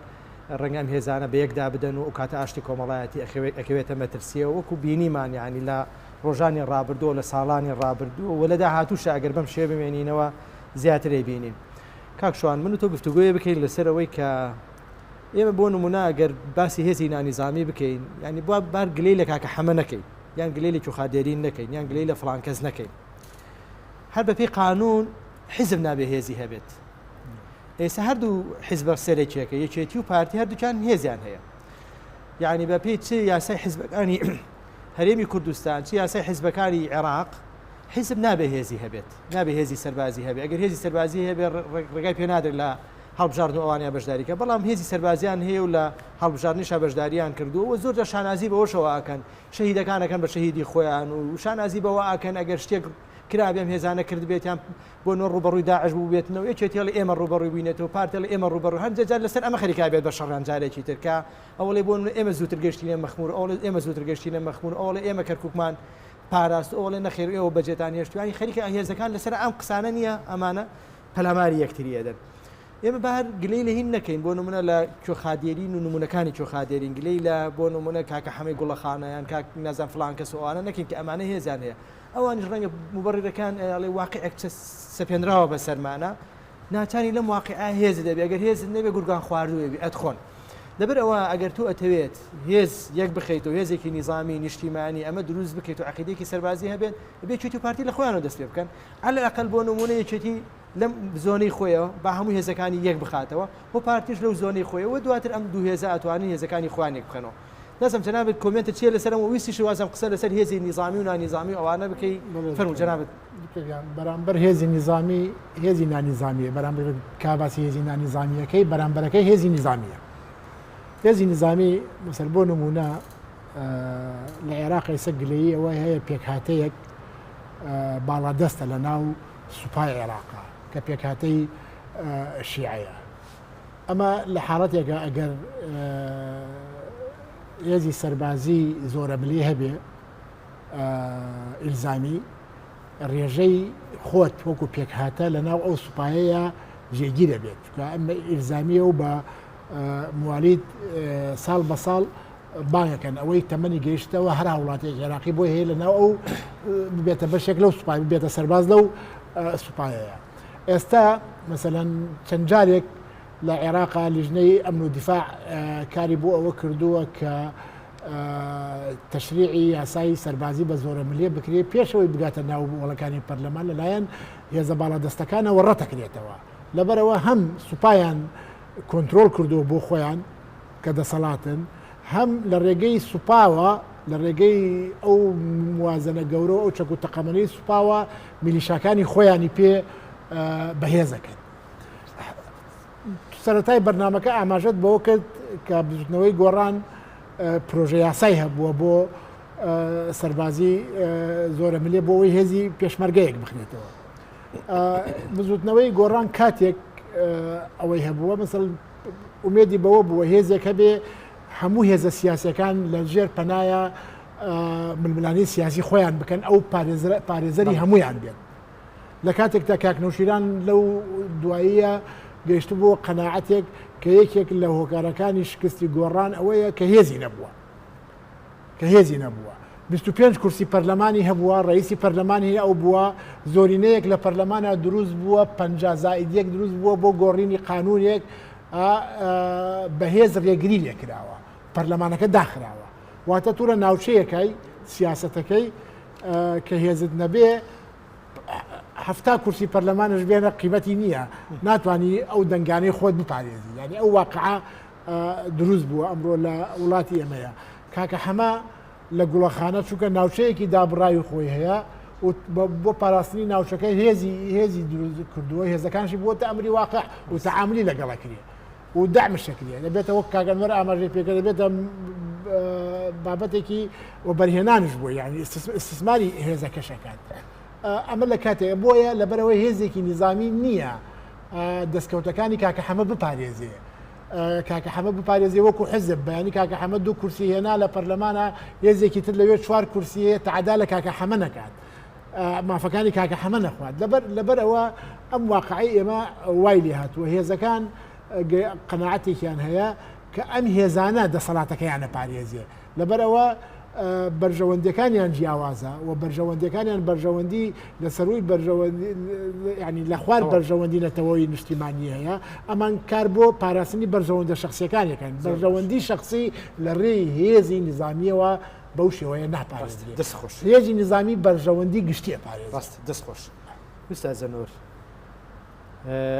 ڕەنگەم هێزانە بە یەکدا بدەن و کاتە ئاشتی کۆمەڵایەتی ئەکەوێتە مەترسیەوە وەکو بینیمان یعنی لە ڕۆژانی ڕابردووە لە ساڵانی ڕابردووە و لەدا هاتووشە ئەگەر بەم شێ بمێنینەوە زیاترێ بینین کاکشوان من و تۆ گفتوگوۆیە بکەین لەسەرەوەی کە ئێمە بۆ نمونە ئەگەر باسی هێزی نانیزامی بکەین ینی بۆ بار گلەی لە کاکە حەمە نەکەین یان گلەی لە کوخادێرین نەکەین یان گلەی لە فڵان کەس نەکەین هەر بەپێی قانون حیزب نابێ هێزی هەبێت ئێستا هەردوو حیزبە سەرێکیەکە یەکێتی و پارتی هەردووکان هێزیان هەیە یعنی بەپێی چ یاسای حیزبەکانی هەرێمی کوردستان چ یاسای حیزبەکانی عێراق حیزب نابێ هێزی هەبێت نابێ هێزی سەربازی هەبێت ئەگەر هێزی سەربازی هەبێ ڕێگای پێ نادرێت لە هەڵبژاردن و ئەوانیان بەشداریکە بەڵام هێزی سەربازیان هەیە و لە هەڵبژاردنیشا بەشداریان کردووە و زۆر جا شانازی بەوەشەوە ئاکەن شەهیدەکانەکەن بە شەهیدی خۆیان و شانازی بەوە ئاکەن ئەگەر شتێک کرابێم هێزانە کرد بێتیان بۆ نۆ ڕوبەڕووی داعش بوو بێتنەوە یەکێتی ئێمە ڕوبەڕووی بینێتەوە پارتێڵ ئێمە ڕوبەڕوو هەندێک لەسەر ئەمە خەریکا بێت بە شەڕیان جارێکی ترکا ئەوڵێ بۆ ئێمە زووتر گەشتینە مەخمور ئەوڵێ ئێمە زووتر گەشتینە مەخمور ئەوڵێ ئێمە کەرکووکمان پاراست ئەوڵێ نەخێر ئێوە بەجێتان هێشتوانی خەریکە هێزەکان لەسەر ئەم قسانە نییە ئەمانە پەلاماری یەکتریەدەن ئێمە بەهر گلەی لە هین نەکەین بۆ نمونە لە کۆخادێرین و نمونونەکانی کۆخادێرین گلەی لە بۆ نمونە کاکە حەمەی گوڵەخانەیان کاک نازان فلان کەس ئەوانە نەکەین کە ئەمانە هێزان هەیە ئەوانیش ڕەنگە مبەڕێرەکان ئەڵێ واقعێک سەپێنراوە بە سەرمانە ناچانی لەم واقعە هێز دەبێت ئەگەر هێز نەبێ گورگان خواردووێ ئەتخۆن لەبەر ئەوە ئەگەر تو ئەتەوێت هێز یەک بخەیتەوە هێزێکی نیظامی نیشتیمانی ئەمە دروست بکەیت و عقیدەیەکی سەربازی هەبێت بێت چێتی و پارتی لە خۆیانەوە دەست پێ بکەن عەلە ئەقەل بۆ نمونە یەکێتی لەم زۆنەی خۆیەوە با هەموو هێزەکانی یەک بخاتەوە بۆ پارتیش لەو زۆنەی خۆیەوە دواتر ئەم دوو هێزە ئەتوانین هێزەکانی خۆیانێک بخەنەوە نازم جنابت کۆمنتە چیە لەسەرم و ویستی شوازم قسە لەسەر هێزی نیظامی و نانیظامی ئەوانە بکەی فەرموو جنابت بەرامبەر هێزی نیظامی هێزی نانیظامیە بەرامبەر کاباسی هێزی نانیظامیەکەی بەرامبەرەکەی هێزی نیظامیە هێزی نیظامی مەسەر بۆ نمونە لە عێراقی سەگلەیی ئەوە هەیە پێکهاتەیەک باڵادەستە لە ناو سوپای عێراقا کە پێکهاتەی شیعەیە ئەمە لە حاڵەتێکە ئەگەر هێزی سەربازی زۆرە ملی هەبێ ئیلزامی ڕێژەی خۆت وەکو پێکهاتە لە ناو ئەو سوپایەیە جێگی دەبێت ئەمە ئیلزامیە و بە موالید ساڵ بە ساڵ بانەکەن ئەوەی تەمەنی گەیشتەوە هەر وڵاتێک عێراقی بۆ هەیە لە ناو ئەو بێتە بەشێک لەو سوپای بێتە سەرباز لەو سوپایەیە ئێستا مەسەلەن چەند جارێک لە عێراقا لیژنەی ئەمن و دیفاع کاری بۆ ئەوە کردووە کە تەشریعی یاسایی سەربازی بە زۆرە ملیە بکرێت پێشەوەی بگاتە ناو وڵەکانی پەرلەمان لەلایەن هێزە باڵادەستەکانەوە ڕەتەکرێتەوە لەبەرەوە هەم سوپایان کۆنتترۆل کردو بۆ خۆیان کە دەسەڵاتن هەم لە ڕێگەی سوپاوە لە ڕێگەی ئەو موازنە گەورە ئەو چەک و تەقەمەنەی سوپاوە میلیشاکانی خۆیانی پێ بەهێزەکەن سەرەتای بەرنامەکە ئاماژەت بەوە کرد کە بزوتنەوەی گۆڕان پرۆژه یاسای هەبووە بۆ سەربازی زۆرە ملێ بۆ ئەوەی هێزی پێشمەرگەیەک بخرێتەوە بزوتنەوەی گۆڕان کاتێک ئەوەی هەبووە مەسەڵ ئومێدی بەوە بووە هێزێک هەبێ هەموو هێزە سیاسەکان لە ژێر پەنایە ململانی سیاسی خۆیان بکەن ئەو پارێزەری هەمویان بێت لە کاتێکدا کاکنەوشیران لەو دواییە گەیشت بۆ قەناعەتێک کە یەکێک لە هۆکارەکانی شکستی گۆڕان ئەوەیە کە هێزی نەبووە 25 کورسی پەرلەمانی هەبووە ڕئیسی پەرلەمانی ئەو بووە زۆرینەیەک لە پەرلەمانە دروست بووە 50 زائیدیەک دروست بووە بۆ گۆڕینی قانونێک بەهێز ڕێگری لێکراوە پەرلەمانەکە داخراوە واتە توورە ناوچەیەکەی سیاسەتەکەی کە هێزت نەبێ هەفتا کورسی پەرلەمانش بێنە قیمەتی نییە ناتوانانی ئەو دەنگانەی خۆت بپارێزی یعنی ئەو واقعە دروست بووە ئەمڕۆ لە وڵاتی ئەمەیە کاکە حەما لە گوڵەخانە چووکە ناوچەیەکی دابڕاوی خۆی هەیە بۆ پاراستنی ناوچەکەی هێزی دروست کردووە هێزەکانشی بۆتە ئەمری واقع و تەعاملی لەگەڵە کرێ و دامشەکرێ دەبێتە وەک کاگەنوەر ئاماژەی پێکە دەبێتە بابەتێکی و بەرهێنانش بووە یعنی استثماری هێزەکەشەکان ئەمە لە کاتێک بۆیە لەبەرەوەی هێزێکی نیظامی نییە دەستکەوتەکانی کاکە حەمە بپارێزێ کاکە حەمە بپارێزێ وەکو حزب بەیانی کاکە حەمە 2 کورسی هێنا لە پەرلەمانە هێزێکی تر لەوێ 4 کورسی هەیە تەعادا لە کاکە حەمە نەکات مافەکانی کاکە حەمە نەخوات لەبەرەوە ئەم واقعی ئێمە وای لێ هاتووە هێزەکان قەناعەتێکیان هەیە کە ئەم هێزانە دەسەڵاتەکەیانە پارێزێ لەبەرەوە بەرژەوەندەکانیان جیاوازە و بەرژەوەندەکانیان بەرژەوەندی لەسەروی ینی لە خوار بەرژەوەندی نەتەوەی نیشتیمانی هەیە ئەمان کار بۆ پاراستنی بەرژەوەندە شخصیەکانەکەن بەرژەوەندی شخصی لە ڕێی هێزی نظامیەوە بەو شێوەیە ناپارێزرێت دەستخۆش هێزی نظامی بەرژەوەندی گشتیە پارێز دەستخۆش ئوستاز زەنوور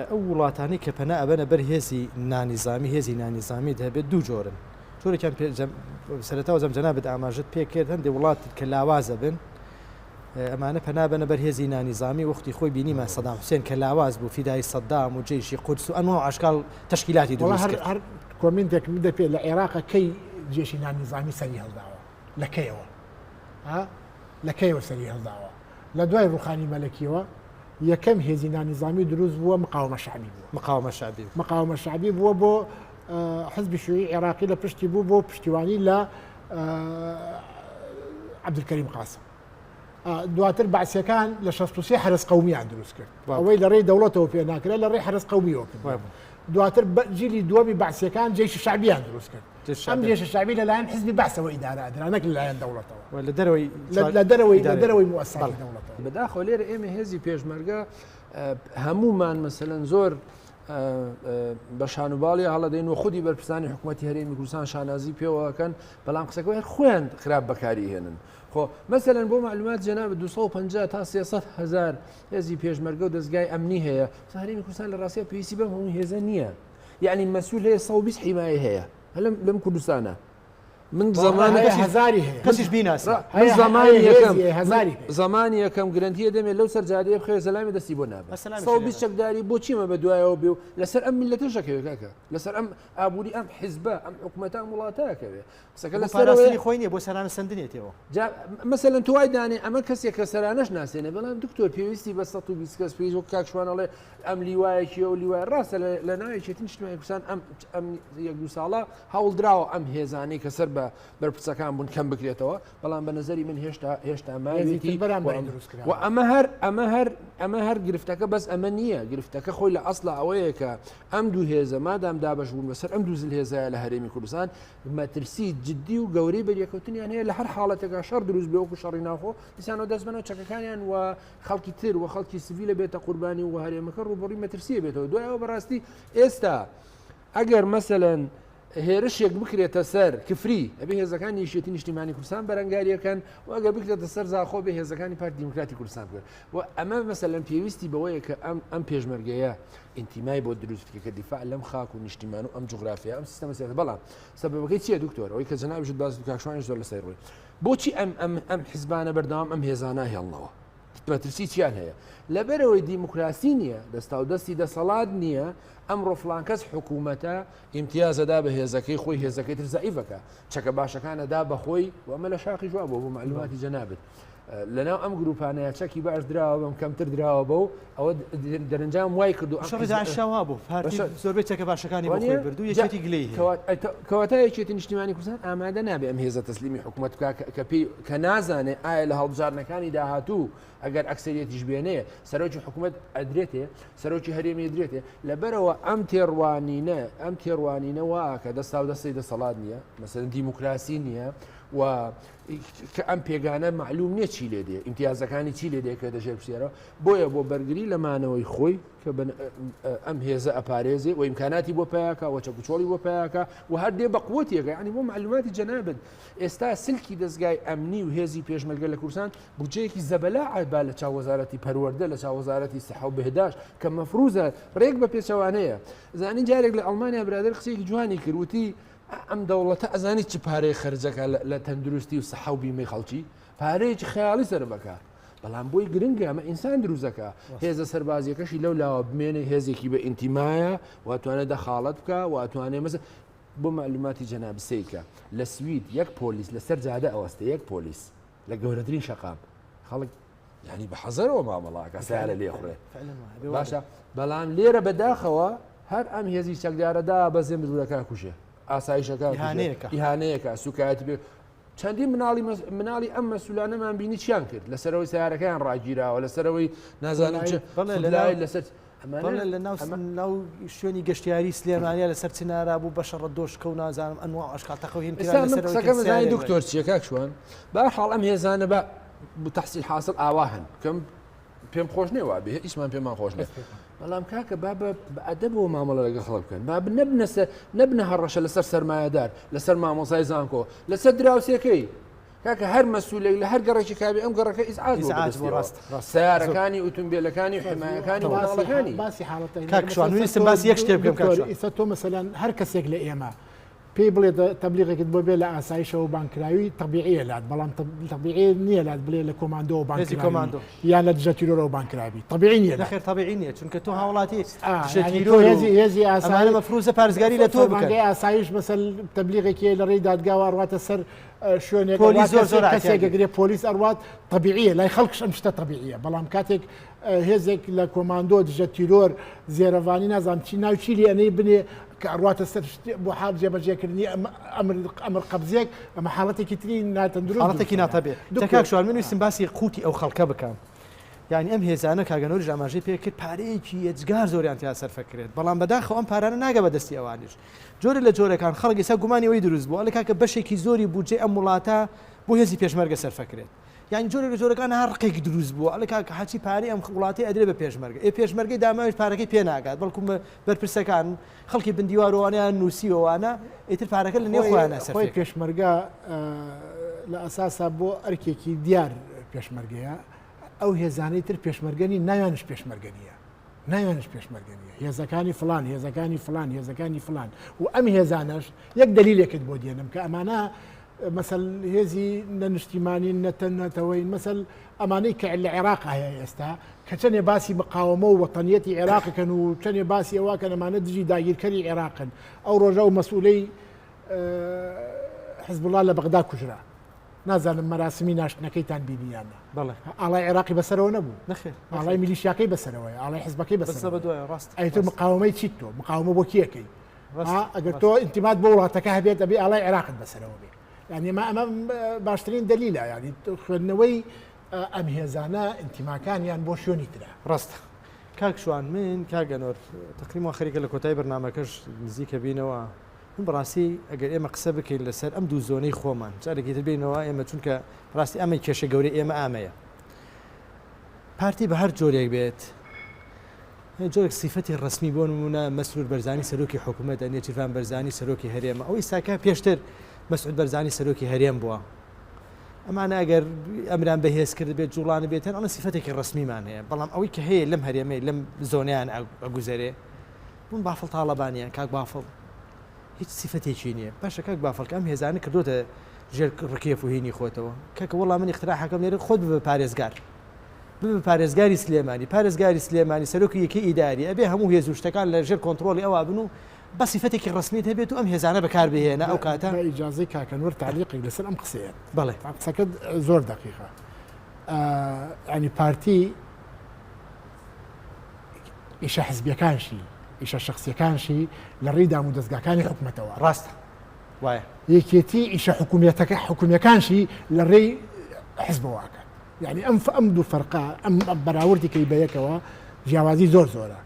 ئەو وڵاتانی کە پەنا ئەبەنە بەر هێزی نانیزامی دەبێت دوو جۆرن جۆرێکیان سەرەتاوە جەنابەت ئاماژت پێ کرد هەندێک وڵاتت کە لاوازە بن ئەمانە پەنابەنە بەر هێزی نانیزامی وەختی خۆی بینیمە سەدام حوسێن کە لاواز بوو فیدای سەدام و جێیشی قودس و ئەنواع عشکال تەشکیلاتی دروست کرد هەر کۆمنتێک دەپێ لە عێراقە کەی جێشی نانیزامی سەری هەڵداوە لەکەیەوە سەری هەڵداوە لە دوای ڕوخانی مەلەکیەوە یەکەم هێزی نانیزامی دروست بووە مقاومە شعبی بووە مقاومە شعبی بووە بۆ حزبی شووی عێراقی لە پشتی بوو بۆ پشتیوانی لە عەبدولکەریم قاسم دواتر بەعسیەکان لە 63 حرس قومیان دروست کرد ئەوەی لە ڕێی دەوڵەتەوە پێ ناکرێت لە ڕێی حرس قومیەوە کرد دواتر جیلی دووەمی بەعسیەکان جێیشی شعبیان دروست کرد ئەم جێشە شعبی لەلایەن حزبی بەعسەوە ئیدارەدرا نەک لەلایەن دەوڵەتەوە لە دەرەوەی موەسساتی دەوڵەتەوە بەداخەوە لێرە ئێمە هێزی پێشمەرگە هەمومان مەسەلەن زۆر بە شانوباڵی هەڵەدەین و خودی بەرپرسانی حکوومەتی هەرێمی کوردستان شانازی پێوەکەن بەڵام قسەکەی خۆیان خراپ بەکاری هێنن خۆ مەسەلەن بۆ معلومات جەناب 250 تا 300 هزار هێزی پێشمەرگە و دەستگای ئەمنی هەیە هەرێمی کوردستان لە ڕاستیە پێویستی بەم هەموو هێزە نییە یعنی مەسئول هەیە 120 حیمایە هەیە لەم کوردستانە من زمانێک هزاری هەیە کەسیش بیناسە زمانی یەکەم گرنتیە دەمێت لەو سەرجادەیە بخێ سەلامی دەستی بۆ نابێت 120 چەکداری بۆ چیمە بە دوایەوە بێ و لەسەر ئەم میلەتەشەکەوێت کاکە لەسەر ئەم ئابووری ئەم حیزبە ئەم حکوومەتە وڵاتەکەوێت قسەکە لە سەرەوەی خۆی نیە بۆ سەرانە سندنێتەوە مەسەلەن توای دانێ ئەمە کەسێک کە سەرانەش ناسێنێ بەڵام دکتۆر پێویستی بە 120 کەس پێویست و کاکشوانەڵێ ئەم لیوایەکی و لیوای ڕاستە لە ناوێکی نیشتیمانی کوردستان ئەم یەک دو ساڵە هەوڵ دراوە ئەم هێزانەی کە سەر بە بەرپرسەکان بوون کەم بکرێتەوە بەڵام بە نظری من هێشتا ماوێتی و ئەمە هەر گرفتەکە بەس ئەمە نییە گرفتەکە خۆی لە ئەسڵە ئەوەیە کە ئەم دوو هێزە مادام دابەش بوون بەسەر ئەم دوو زل هێزایە لە هەرێمی کوردستان مەترسی جددی و گەورەی بەریەکەوتنیان هەیە لە هەر حاڵەتێکا شەڕ دروست بێ وەکو شەڕی ناوخۆ دیسانەوە دەست بنەوە چەکەکانیان و خەڵکی تر و خەڵکی سڤیلە بێتە قوربانی و هەرێمەکە ڕوبڕی مەترسیە بێتەوە دوایەوە بەڕاستی ئێستا ئەگەر مەسەلەن هێرشێک بکرێتە سەر کفری ئەبێ هێزەکانی یەکێتی نیشتیمانی کوردستان بەرەنگاریەکەن و ئەگەر بکرێتە سەر زاخۆ بێ هێزەکانی پارتی دیموکراتی کوردستان بکرێت و ئەمە مەسەلەن پێویستی بەوەیە کە ئەم پێشمەرگەیە ئینتیمای بۆ دروستکە کە دیفاع لەم خاک و نیشتیمان و ئەم جوغرافیا ئەم سیستەمە سیاسەت بەڵام سەبەبەکەی چییە دکتۆر ئەوەی کە جەنابیشت باس کاکشوانیش زۆر لەسەر ڕووی بۆچی ئەم حیزبانە بەردەوام ئەم هێزانە هێڵنەوە مەترسی چیان هەیە لەبەرەوەی دیموکراسی نییە دەستا و دەستی دەسەڵات نییە ئەمڕۆ فڵان کەس حکوومەتە ئیمتیازەدا بە هێزەکەی خۆی هێزەکەی تر زەعیفەکە چەکە باشەکانەدا بەخۆی و ئەمە لە شاقی جواب بۆ معلوماتی جەنابێت لەناو ئەم گروپانەیە چەکی باش درراوە بەم کەمتر درراوە بە و ئەوە دەرەنجام وای کردو شەڕداشاوا بوو زۆربەی چەکە باشەکانی بۆی بردو یەکێتی گلەی کەواتە یەکێتی نیشتیمانی کوردستان ئامادە نابێ ئەم هێزە تەسلیمی حکوومەت کە نازانێ ئایا لە هەڵبژارنەکانی داهاتوو ئەگەر ئەکسەریەتیش بێنێ سەرۆکی حکوومەت ئەدرێتێ سەرۆکی هەرێمی درێتێ لەبەرەوە ئەم تێڕوانینە واکە دەستا و دەستی دەسەڵات نییە مەسەلەن دیموکراسی نییە و کە ئەم پێگانە معلوم نییە چی لێ دێ ئیمتیازەکانی چی لێ دێ کە دەژێر پرسیارەوە بۆیە بۆ بەرگری لەمانەوەی خۆی کە ئەم هێزە ئەپارێزێ و ئیمکاناتی بۆ پیاکە و چەکوچۆڵی بۆ پیاکە و هەر دێ بە قووەتێکە ینی بۆ معلوماتی جەنابێت ئێستا سلکی دەستگای ئەمنی و هێزی پێشمەرگە لە کوردستان بودجەیەکی زەبەلاعە با لە چاو وەزارەتی پەروەردە لە چاو وەزارەتی سەحا و بەهداشت کە مەفروزە ڕێک بە پێچەوانەیە زانین جارێک لە ئەڵمانیا برادر قسەیەکی جوانی کردوتی ئەم دەوڵەتە ئەزانی چ پارەی خەرجەکە لە تەندروستی و سەحا و بیمەی خەڵکی پارەیەکی خەیاڵی سەر بەکە بەڵام بۆی گرنگە ئەمە ئینسان دروستەکە هێزە سەربازیەکەشی لەو لاوە بمێنێ هێزێکی بە ئینتیمایە واتوانێت دەخاڵەت بکە واتوانێ مەسە بۆ معلوماتی جەناب سەیکە لە سوید یەک پۆلیس لەسەر جادە ئەوەستە یەک پۆلیس لە گەورەترین شەقام خەڵک ینی بە حەزەرەوە مامەڵاکە سیارە لێخڕێ باشە بەڵام لێرە بەداخەوە هەر ئەم هێزی چەکدارەدا بەزێن بدورەکە کوژێ ئاسایشەکە ئیهانەیەکە سوکایەتی بێ چەندی مناڵی ئەم مەسولانەمان بینی چیان کرد لەسەرەوەی سیارەکەیان ڕاگیراوە لەسەرەوەی نازانم لەسەر لە ناو شوێنی گەشتیاری سلێمانیا لەسەر چنارا بوو بە شەڕە دۆشکە و نازانم ئەنوا ئەشکاتەکەی دکتۆر چیەکە شوان با حاڵ ئەم هێزانە بە تەحسیل حاصل ئاواهن کەم پێم خۆش نێوە بێ هیچمان پێمان خۆش نێ بەڵام کاکە با بە ئەدەبەوە مامەڵە لەگە خەڵک بکەن با نەبنە هەڕەشە لەسەر سەرمایەدار لەسەر مامۆسای زانکۆ لەسەر دراوسەکەی کاکە هەر مەسولێک لە هەر گەڕێکی کابی ئەم گەڕەکە ئیزعاج بۆ ڕاست سیارەکانی ئۆتۆمبیلەکانی حمایەکانی ماڵەکانی باسی حاڵەتە کاکشوان ویستم باسی یەک شتێ بکەم ئێستا تۆ مەسەلەن هەر کەسێک لە ئێمە پێی بڵێ تەبلیغێکت بۆ بێ لە ئاسایشەوە بانکراوی طبیعیە لات بەڵام طبیعی نییە لات بڵێ لە کۆماندۆ بانکراوی یان لە دژە تیرۆرەوە بانکراوی طبیعی نییە نەخێر طبیعی نییە چونکە تۆ هاوڵاتی هێزی ئاسایی مەفروزە پارێزگاری لە تۆ بکەن ئاسایش مەسەل تەبلیغێکی لە ڕێی دادگاوە ئەڕواتە سەر شوێنێک کەسێکگرێ پۆلیس ئەڕوات طبیعیە لای خەڵکش ئەم شتە طبیعیە بەڵام کاتێک هێزێک لە کۆماندۆ دژە تیرۆر زێرەوانی نازانم چی ناوچیلی ئەنەی بنێ کە ئەڕواتە سەر بۆ حال جێبەجێکردنی ئەمر قەبزێک ئەمە حاڵەتێکی تری ناتەندروست حاڵەتێکی ناتەبێت تەکاک شوان من ویستم باسی قوتی ئەو خەڵکە بکەم یعنی ئەم هێزانە کاگەنۆری ژاماژەی پێ کرد پارەیەکی یەجگار زۆریان تیا سەرفەکرێت بەڵام بەداخەوە ئەم پارانە ناگە بەدەستی ئەوانیش جۆرە لە جۆرەکان خەڵکی سا گومانیەوەی دروست بوو ئەڵێ کاکە بەشێکی زۆری بودجێ ئەم وڵاتە بۆ هێزی پێشمەرگە سەرفەکرێت یعنی جۆرە لە جۆرەکان هەر ڕقێکی دروست بووە ئەڵێ کاکە حاچی پارەی ئەم وڵاتی ئەدرێ بە پێشمەرگە پێشمەرگەی داماویش پارەکەی پێ ناگات بەڵکو بەرپرسەکان خەڵکی بندیواروانیان نووسیەوەوانە ئیتر پارەکە لە نێو خۆیانە سەر خۆی پێشمەرگە لە ئەساسا بۆ ئەرکێکی دیار پێشمەرگەیە ئەو هێزانەی تر پێشمەرگەنی ناویانش پێشمەرگەنیە ناویانش پێشمەرگەنیە هێزەکانی فلان هێزەکانی فلان هێزەکانی فلان و ئەم هێزانەش یەک دلیلێکت بۆ دێنم کە ئەمانە مەسەل هێزی نەنیشتیمانی نەتەنەتەوەی مەسەل ئەمانەی کە لە عێراق هەیە ئێستا کە چەندێ باسی مقاومە و وەتەنیەتی عێراقەکەن و چەندێ باسی ئەوە کە ئەمانە دژی داگیرکەری عێراقن ئەو ڕۆژە و مەسئولەی حزب الله لە بەغدا کوژرا نازانم مەراسمی ناشتنەکەیتان بینیانە بەڵێ ئاڵای عێراقی بەسەرەوە نەبوو نەخێر ئاڵای میلیشیاکەی بەسەرەوەی ئاڵای حزبەکەی بەسەر بەدوایە ڕاست ئەیتر مقاومەی چیت تۆ مقاومە بۆ کیەکەی ئەگەر تۆ ئینتیمات بۆ وڵاتەکە هەبێت ئەبێ ئاڵای عێراقت بەسەرەوە بێ یعنی ئەمە باشترین دلیلە ینی خوێندنەوەی ئەم هێزانە ئینتیماکانیان بۆ شوێنی ترە ڕاستە کاک شوان من کاگەنۆر تقریبا خەریکە لە کۆتایی بەرنامەکەش نزیکە بینەوە من بەڕاستی ئەگەر ئێمە قسە بکەین لەسەر ئەم دوو زۆنەی خۆمان جارێکی تر بینەوە ئێمە چونکە ڕاستی ئەمەی کێشە گەورەی ئێمە ئامەیە پارتی بە هەر جۆرێک بێت جۆرێک سیفەتی ڕسمی بۆ نمونە مەسرور بەرزانی سەرۆکی حکوومەت ئەنێ چیرفان بەرزانی سەرۆکی هەرێمە ئەو ئیساکە پێشتر مەسعود بەرزانی سەرۆکی هەرێم بووە ئەمانە ئەگەر ئەمران بەهێز کرد بێت جوڵانە بێتن ئەڵە سیفەتێکی ڕسمیمان هەیە بەڵام ئەوەی کە هەیە لەم هەرێمەی لەم زۆنیان ئەگوزارێ بوون بافڵ تاڵەبانیان کاک بافڵ هیچ سیفەتێکی نییە باشە کاک بافڵکە ئەم هێزانە کردوتە ژێر ڕکێف و هینی خۆتەوە کاکە وەڵام من اختراحەکەم لێرە خۆت ببە پارێزگار ببە پارێزگاری سلێمانی سەرۆکی یەکەی ئیداری ئەبێ هەموو هێز و شتەکان لە ژێر کۆنتڕۆلی ئەوە بن و بە سیفەتێکی ڕسمیت هەبێت و ئەم هێزانە بەکاربهێنە ئەو کاتە ئیجازەی کاکەنوەر تعلیقی لەسەر ئەم قسەیە بەڵێ قسەکەت زۆر دقیقە ینی پارتی ئیشە حزبیەکانشی ئیشە شخصیەکانشی لە ڕێی دام و دەستگاکانی حکوومەتەوە ڕاستە وایە یەکێتی ئیشە حکوومیەکانشی لە ڕێی حزبەوەکە یعنی ئەم دوو فەرقا ئەم بەراوردی کەی بەیەکەوە جیاوازی زۆر زۆرە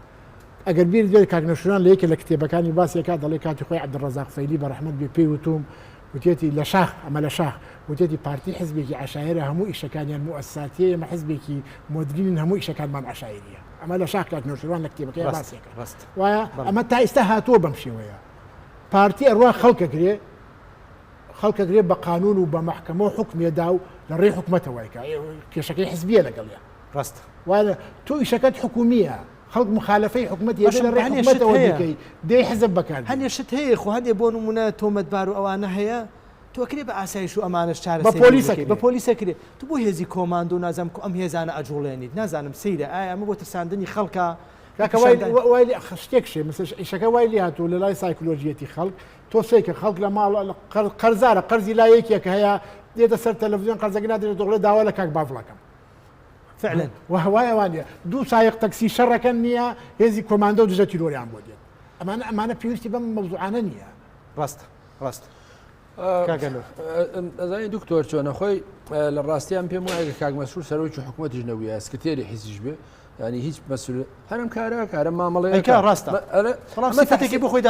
ئەگەر بیر دوێت کاکنەشوران لە یەکە لە کتێبەکانی باسیەکە دەڵێ کاتی خۆی عەبدوڕەزاق فەیلی بەڕەحمەت بێ پێی وتوم وتێتی لە شاخ ئەمە لە شاخ وتێتی پارتی حزبێکی عەشایرە هەموو ئیشەکانیان موەسساتیە ئێمە حزبێکی مۆدرنین هەموو ئیشەکانمان عەشایریە ئەمە لە شاخ کاکنەشوران لە کتێبەکەی باسیەکە وایە ئەمە تا ئێستا هاتووە بەم شێوەیە پارتی ئەڕوا خەڵکەگرێ بە قانون و بە مەحکەمە و حکمێدا و لە ڕێی حکوومەتەوەیکە کێشەکەی حزبیە لەگەڵیە ڕاستە وایە تۆ ئیشەکەت حکومیە خەڵک مخالفەی حکوومەت حکوومەتەوە دەی حزب بەکار هەنێ شت هەیە خۆ هەندێ بۆ نمونە تۆمەتبار و ئەوانە هەیە تۆکرێ بە ئاسایش و ئەمانش چارە بە پۆلیسەکرێ تو بۆ هێزی کۆماندۆ نازانم ئەم هێزانە ئەجوڵێنیت نازانم سەیرە ئایا ئەمە بۆ ترساندنی خەڵکە شتێک شێ ئیشەکە وای لێ هاتوو لە لای سایکلۆژیەتی خەڵک تۆ سێکە خەڵک لە ماڵ قەرزارە قەرزی لای یەکێک هەیە دێتە سەر تەلەڤیزیۆن قەرزەکە نادرێت دۆڵێ داوا لە کاک بافڵەکەم فعلا وهوایەوانە دوو سایق تەکسی شەڕەکەن نییە هێزی کۆماندە و دژە تیرۆریان بۆ دێت ئەمانە پێویستی بەم مەوزوعانە نییە ڕاستە ئەزانی دکتۆر چۆنە خۆی لە ڕاستیان پێم وایە کاک مەسعود سەرۆکی حکوومەتیش نەبووە سکرتێری حیزبیش بێ ینی هیچ مەسئول هەرم کارە مامەڵەیە ڕاستە سیفەتێکی بۆ خۆی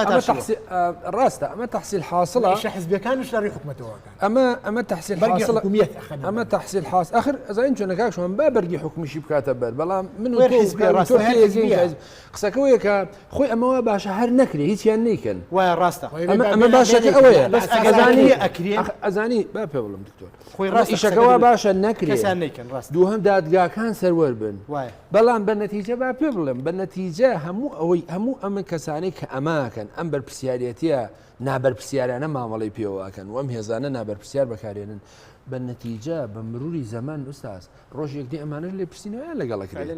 ڕاستە ئەمە تەحسیل حاصلە حزبەکانش لە ڕێی حکوومەتەوەکان ئەمە تەحسیل حاصلە ئەمە تەحسیل حاصل آخر ئەزانین چۆنە کاک شوان با بەرگی حکومیشی بکاتە بەر بەڵام من قسەکەوەیە کە خۆی ئەمەوە باشە هەر نەکرێ هیچیان نیکەن وایە ڕاستە ئەمە باشەکە ئەوەیە ئەزانی با پێ بڵم دکتۆر خۆی ڕاستیشەکەەوە باشە نەکرێت دووهەم دادگاکان سەروەر بن بەڵام بەڵام بە نەتیجە با پێ بڵێم بە نەتیجە هەموو ئەمە کەسانی کە ئەماکەن ئەم بەرپرسیارەتیە نابەرپرسیارانە مامەڵی پێوەکەن و ئەم هێزانە نابەرپرسیار بەکارێنن بە نەتیجە بە مروری زەمان ئوستاز ڕۆژێکدی ئەمانە لێ پرسیینەوە لەگەڵەکرێت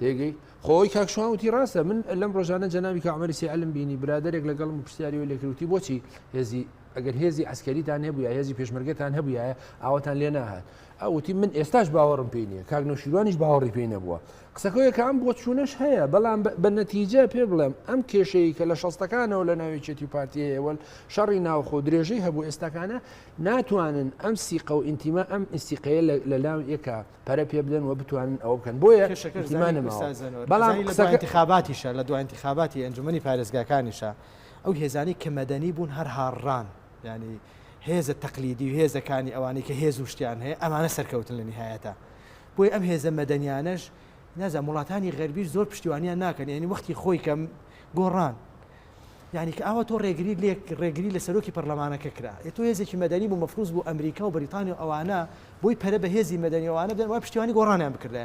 تێگەی خۆی کاکشوانوتی ڕاستە من لەم ڕۆژانە جەناوی کامەری سیعلم بینی برادێک لەگەڵم پرسیاری و لێکروتی بۆچی هێزی ئەگەر هێزی ئەسکەریتان هەبووە هێزی پێشمەرگەتان هەبووە ئاوەتان لێ ناهات ئەوتی من ئێستاش باوەڕم پێ نییە کاکنەوشیروانیش باوەڕی پێی نەبووە قسەکەی کە ئەم بۆ چوونەش هەیە بەڵام بە نەتیجە پێ بڵێم ئەم کێشەی کە لە شەستەکانەوە لە ناوێچێتی و پارتیەوە شەڕی ناوخۆ درێژەی هەبوو ئێستاکانە ناتوانن ئەم سیقە و ئینتیما ئەم ئیسیقەیە لە لاو یەکە پەرە پێ بدەن و بتوانن ئەوە بکەن بۆیە بەڵام انتخاباتیشە لە دوای انتخاباتی ئەنجومەنی پارێزگاکانیشە ئەو هێزانی کە مەدەنی بوون هەر هاڕان ینی هێزە تەقلیدی و هێزەکانی ئەوانەی کە هێز و شتیان هەیە ئەمانە سەرکەوتن لە نهایەتە بۆی ئەم هێزە مەدەنیانەش نازە وڵاتانی غەربیش زۆر پشتیوانیان ناکەن ینی وەختی خۆی کەم گۆڕان یعنی کە ئاوە تۆ ڕێگری لە سەرۆکی پەرلەمانەکە کرا تۆ هێزێکی مەدەنی بوو مەفروض بوو ئەمریکا و بریتانیا و ئەوانە بۆی پەرە بە هێزی مەدەنی ئەوانە بدەن وای پشتیوانی گۆڕانیان بکردە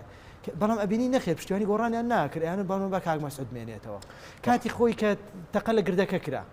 بەڵام ئەبینی نەخێر پشتیوانی گۆڕانیان ناکرد یانە بەڵام بە کاک مەسعود مێنێتەوە کاتی خۆی کە تەقە لە گردەکە کرا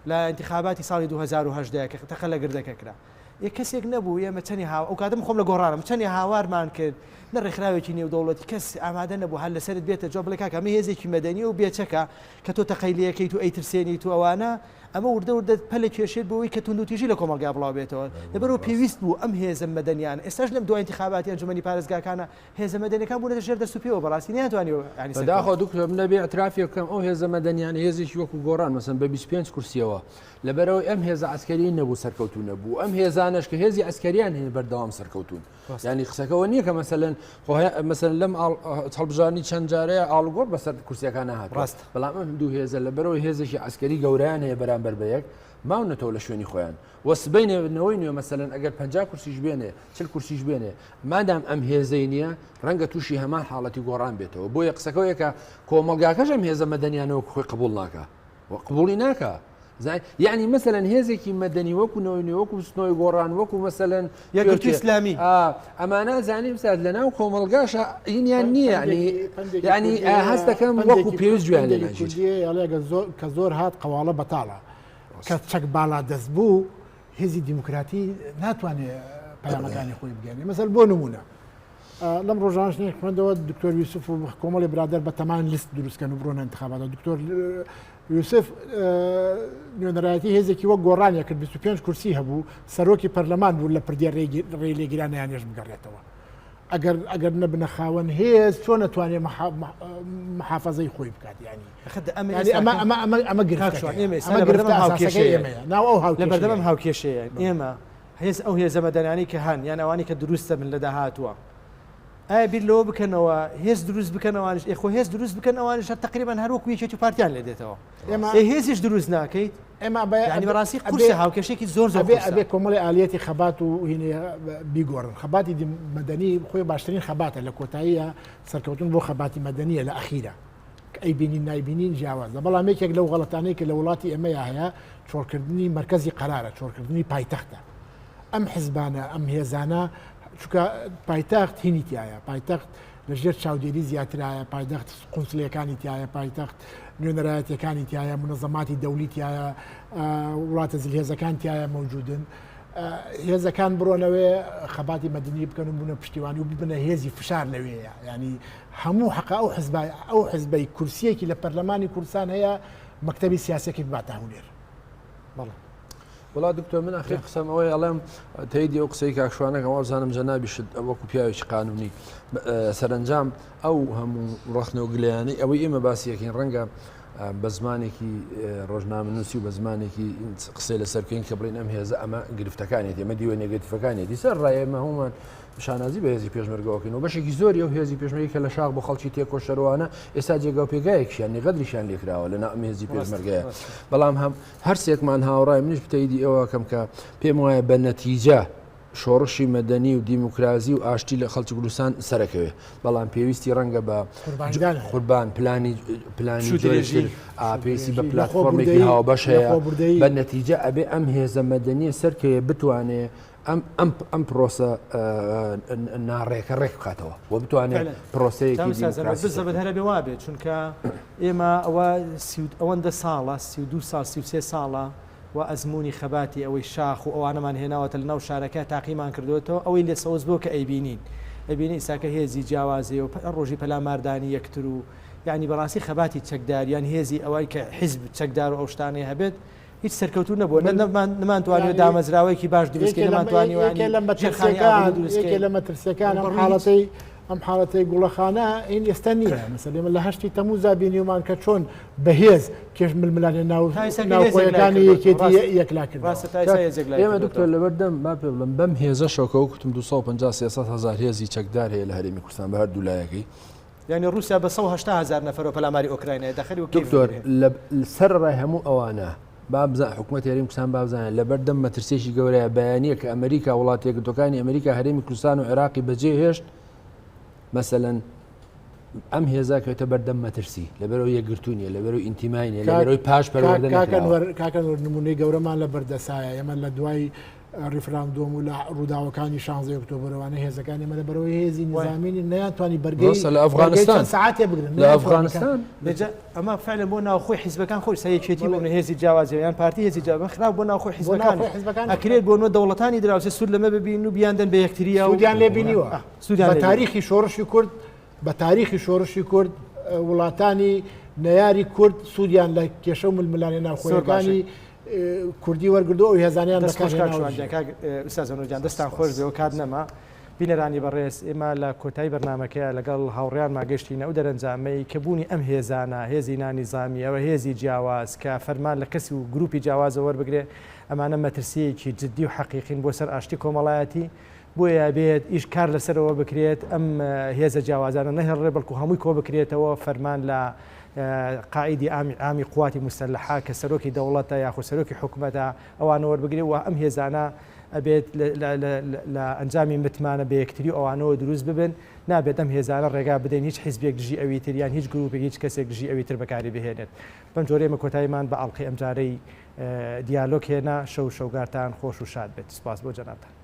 لە انتخاباتی ساڵی 2010 کە تەقە لە گردەکە کرا یەک کەسێک نەبوو ئێمە چەندی ئەو کاتم خۆم لە گۆڕانم چەندی هاوارمان کرد لە ڕێکخراوێکی نێودەوڵەتی کەس ئامادە نەبوو هەر لەسەرت بێتە جۆ بڵێ کاکە ئەمە هێزێکی مەدەنی و بێچەکە کە تۆ تەقەیلیەکەیت و ئەیترسێنیت و ئەوانە ئەمە وردە پەلە کێشێت بۆەوەی کە توندوتیژی لە کۆمەلگا بڵاو بێتەوە لەبەرەوە پێویست بوو ئەم هێزە مەدەنیان ئێستاش لەم دوای انتخاباتی ئەنجومەنی پارێزگاکانە هێزە مەدەنیەکان بوونەتە ژێر دەستوپێوە بەڕاستی ناتوانیوە بەداخۆ دوکتۆر نەبێ ئەترافیەکەم ئەو هێزە مەدەنیان هێزێکی وەکو گۆڕان مەسەن بە 25 کورسیەوە لەبەرەوەی ئەم هێزە ئەسکەری نەبوو سەرکەوتون نەبوو ئەم هێزانش کە هێزی ئەسکەریان هەیە بەردەوام سەرکەوتون ینی قسەکەەوە نییە کە مەسەن لەم هەڵبژانی چەند جارەیە ئاڵگۆڕ بەسەر کورسیەکان هات ڕاست بەڵام ئەم دوو هێزە لەبەرەوەی هێزێکی ئەسکەری گەورەیان هەیە بەرامبەر بە یەک ماونەتەوە لە شوێنی خۆیان وەسبەینەوەی نوێ مەسەن ئەگەر 50 کورسیش بێنێ 40 کورسیش بێنێ مادام ئەم هێزەی نییە ڕەنگە تووشی هەمان حاڵەتی گۆڕان بێتەوە بۆیە قسەکەوەیەکە کۆمەلگاکەش ئەم هێزە مەدەنیانەوە خۆی قبول ناکە و قبولی ناکە یعنی مثلا هێزێکی مەدەنی وەکو نەوەی وەکو سنۆی گۆڕان وەکو مەسەن یەکگرتووی ئیسلامی ئەمانە زانیم سات لەناو کۆمەلگاشە ئینیان نییە ینی هەست دەکەم وەکو پێویست جویان لێ کە زۆر هات قەواڵە بەتاڵە کە چەک بالا دەست بوو هێزی دیموکراتی ناتوانێت پەیامەکانی خۆی بگەێنێ مەسەل بۆ نمونە لەم ڕۆژانشتێک خوێندەوە دکتۆر یوسف و کۆمەڵی برادەر بە تەمان لیست دروستکەن و بڕۆنە انتخاباتە دکتۆر یوسف نوێنەرایەتی هێزێکی وەک گۆڕانیە کرد 25 کورسی هەبوو سەرۆکی پەرلەمان بوو لە پردیە ڕێی لێگیرانیانێش بگەڕێتەوە ئەگەر نەبنە خاوەن هێز چۆن نەتوانێت محافەزەی خۆی بکات ئەمە لە بەردەم هاوکێشەیە ئێمە هێز ئەو هێزە مەدەنیانی کە هەن یان ئەوانی کە دروستە من لە داهاتووە ئایا بیر لەوە بکەنەوە هێز دروست بکەنەوەش خۆ هێز دروست بکەنەوەش تقریبان هەروەکو یەکێتی پارتیان لێ دێتەوە هێزیش دروست ناکەیت ئێمە بەڕاستی قورسە هاوکێشێکی زۆر ئەبێ کۆمەڵی ئالەتی خەبات و هینێ بیگۆڕن خەباتی مەدەنی خۆی باشترین خەباتە لە کۆتاییە سەرکەوتن بۆ خەباتی مەدەنیە لە ئەخیرە ئەی بینین نایبینین جیاوازە بەڵام یەکێک لەو غەڵەتانەی کە لە وڵاتی ئێمەیە هەیە چۆڕکردنی مرکزی قەرارە چۆڕکردنی پایتەختە ئەم حیزبانە ئەم هێزانە چونکە پایتەخت هینی تایە پایتەخت لەژێر چاودێری زیاترایە پایتەخت قونسڵیەکانی تایە پایتەخت نوێنەرایەتەکانی تایە منەظەماتی دەولی تایە وڵاتە زلهێزەکان تایە مەوجودن هێزەکان بڕۆنەوەی خەباتی مەدەنی بکەن و بوونە پشتیوانی و ببنە هێزی فشار لەوەیە ینی هەموو حەقا ئەو حزبەی کورسیەکی لە پەرلەمانی کوردستان هەیە مەکتەبی سیاسەکی باتە هەولێر بەڵێ وڵا دکتۆر من ئەخیر قسەمەوەی ئەڵێم تەیدی ئەو قسەی کاکشوانەکە وازانم جەنابیشت وەکو پیاوێکی قانونی سەرنجام ئەو هەموو ڕخنەوە گلیانەی ئەوەی ئێمە باسیەکەین ڕەنگە بە زمانێکی ڕۆژنامەنووسی و بە زمانێکی قسەی لەسەرکەین کە بڵین ئەم هێزە ئەمە گرفتەکانێت ئێمە دیوە نێگەتیفەکانێتی سەر ڕایەمە هەمومان شانازی بە هێزی پێشمەرگەوەکەین و بەشێکی زۆری ئەو هێزی پێشمەرگی کە لە شاخ بۆ خەڵکی تێکۆشەروانە ئێستا جێگا و پێگایەکیشیان نێغەدریشیان لێکراوە لە ناو هێزی پێشمەرگەیە بەڵام هەرسێکمان هاوڕای منیش بتەیدی ئەوە کەم کە پێم وایە بە نەتیجە شۆڕشی مەدەنی و دیموکراسی و ئاشتی لە خەڵکی کوردستان سەرەکەوێ بەڵام پێویستی ڕەنگە بە قوربان پلانی پێویستی بە پلتفۆرمێکی هاوبەش هەیە بە نەتیجە ئەبێ ئەم هێزە مەدەنیە سەرکەوێ بتوانێت ئەم پرۆسە ناڕێکە ڕێک بکاتەوە و بتوانێت پرۆسەیەکی بزەبەت هەرە بێ وابێت چونکە ئێمە ئەوەندە ساڵە 32 ساڵ 33 ساڵە و ئەزمموی خەباتی ئەوەی شاخ و ئەوانەمان هێناوەتە لە ناو شارەکە تاقیمان کردوێتەوە ئەوەی لێ سەوز بۆ کە ئەیبینین ئەبینی ئیساکە هێزی جیاوازێ و ڕۆژی پەلاماردانی یەکتر و یعنی بەڕاستی خەباتی چەکداریان هێزی ئەوەی کە حیزب چەکدار و ئەو شتانەی هەبێت هیچ سەرکەوتو نەبووە نەمانتوانێت دامەزراوەیەکی باش دروستکە نەمانتوانیوانی لە مەترسیەکان ئەم حاڵەتی گوڵەخانە این ئێستا نییە مەسەلێمە لە هەشتی تەمووزا بینیومان کە چۆن بەهێز کێش ململانی ناوخۆیەکانی یەکێتی یەکلا کرد ئێمە دکتۆر لەبەردەم با پێ بڵم بەم هێزە شەکەوە کوتم 250 هێزی چەکدار هەیە لە هەرێمی کوردستان بە هەردوو لایەکەی یعنی رووسیا بە 180,000 نەفەرەوە پەلاماری ئۆکراینای دەخەری و دکتۆر سەرڕای هەموو ئەوانە بابزان حکوومەت هەرێمی کوردستان بابزانێت لەبەردەم مەترسێکی گەورەیە بەیانیە کە ئەمریکا وڵاتی یەکگرتوەکانی ئەمریکا هەرێمی کوردستان و عێراقی بەجێ هێشت مەسەلەن ئەم هێزا کەوتە بەردەم مەترسی لەبەرەوە یەکگرتوونیە لەبەرەوە ئینتیماینە لەبەرەوەی پاش پەروەردە کاکەن نمونەی گەورەمان لە بەردەسایە ئێمە لە دوای ریفراندۆم و لە ڕووداوەکانی 16 ئۆکتۆبرەوانە هێزەکانی ئمە لەبەرەوەی هێزی نظامینی نەیانتوانی بەرگەی لە ئەفغانستان ساعاتێ بگرن لە ئەفغانستان ئەمە فعلا بۆ ناوخۆی حیزبەکان خۆی سەیەکێتی بۆ هێزی جیاوازیان پارتی هێزی جیاواز خراپ بۆ ناوخۆی حیزبەکان ئەکرێت بۆ نۆ دەوڵەتانی دراوسێ سوود لەمە ببین و بیاندن بە یەکتریا و سوودیان لێ بینیوە بە تاریخی شۆڕشی کورد بە تاریخی شۆڕشی کورد وڵاتانی نەیاری کورد سوودیان لە کێشە و ململانی ناوخۆیەکانی کوردی وەرگردو و هێزانیان ئوستازانۆجان دەستان خۆش بێەوە کات نەما بینەرانی بەڕێز ئێمە لە کۆتایی بەرنمەکەیە لەگەڵ هاوڕیان ماگەشتینە و دەرەنجامەی کە بوونی ئەم هێزانە هێزی نانیزامی ئەوە هێزی جیاواز کە فەرمان لە کەسی و گروپی جیاوازە وەربگرێ ئەمانە مەترسیەکی جددی و حەقیقین بۆ سەر ئاشتی کۆمەڵایەتی بۆیە بێت ئیش کار لەسەرەوە بکرێت ئەم هێزە جیاوازانە نەهێڕێ بەڵکو هەمووی کۆ بکرێتەوە فەرمان لە قائیدی ئامی قواتی مستەلحا کە سەرۆکی دەوڵەتە یاخو سەرۆکی حکوومەتە ئەوانە وەربگرێت و ئەم هێزانە ئەبێت لە ئەنجامی متمانە بە یەکتری ئەوانەوە دروست ببن نابێت ئەم هێزانە ڕێگا بدەین هیچ حیزبێک دژی ئەویتر یان هیچ گروپێک هیچ کەسێک دژی ئەویتر بەکاری بهێنێت بەم جۆرەیە کۆتاییمان بە ئەڵقی ئەمجارەی دیالۆگ هێنا شەوگارتان خۆش و شاد بێت سپاس بۆ جەنابتان.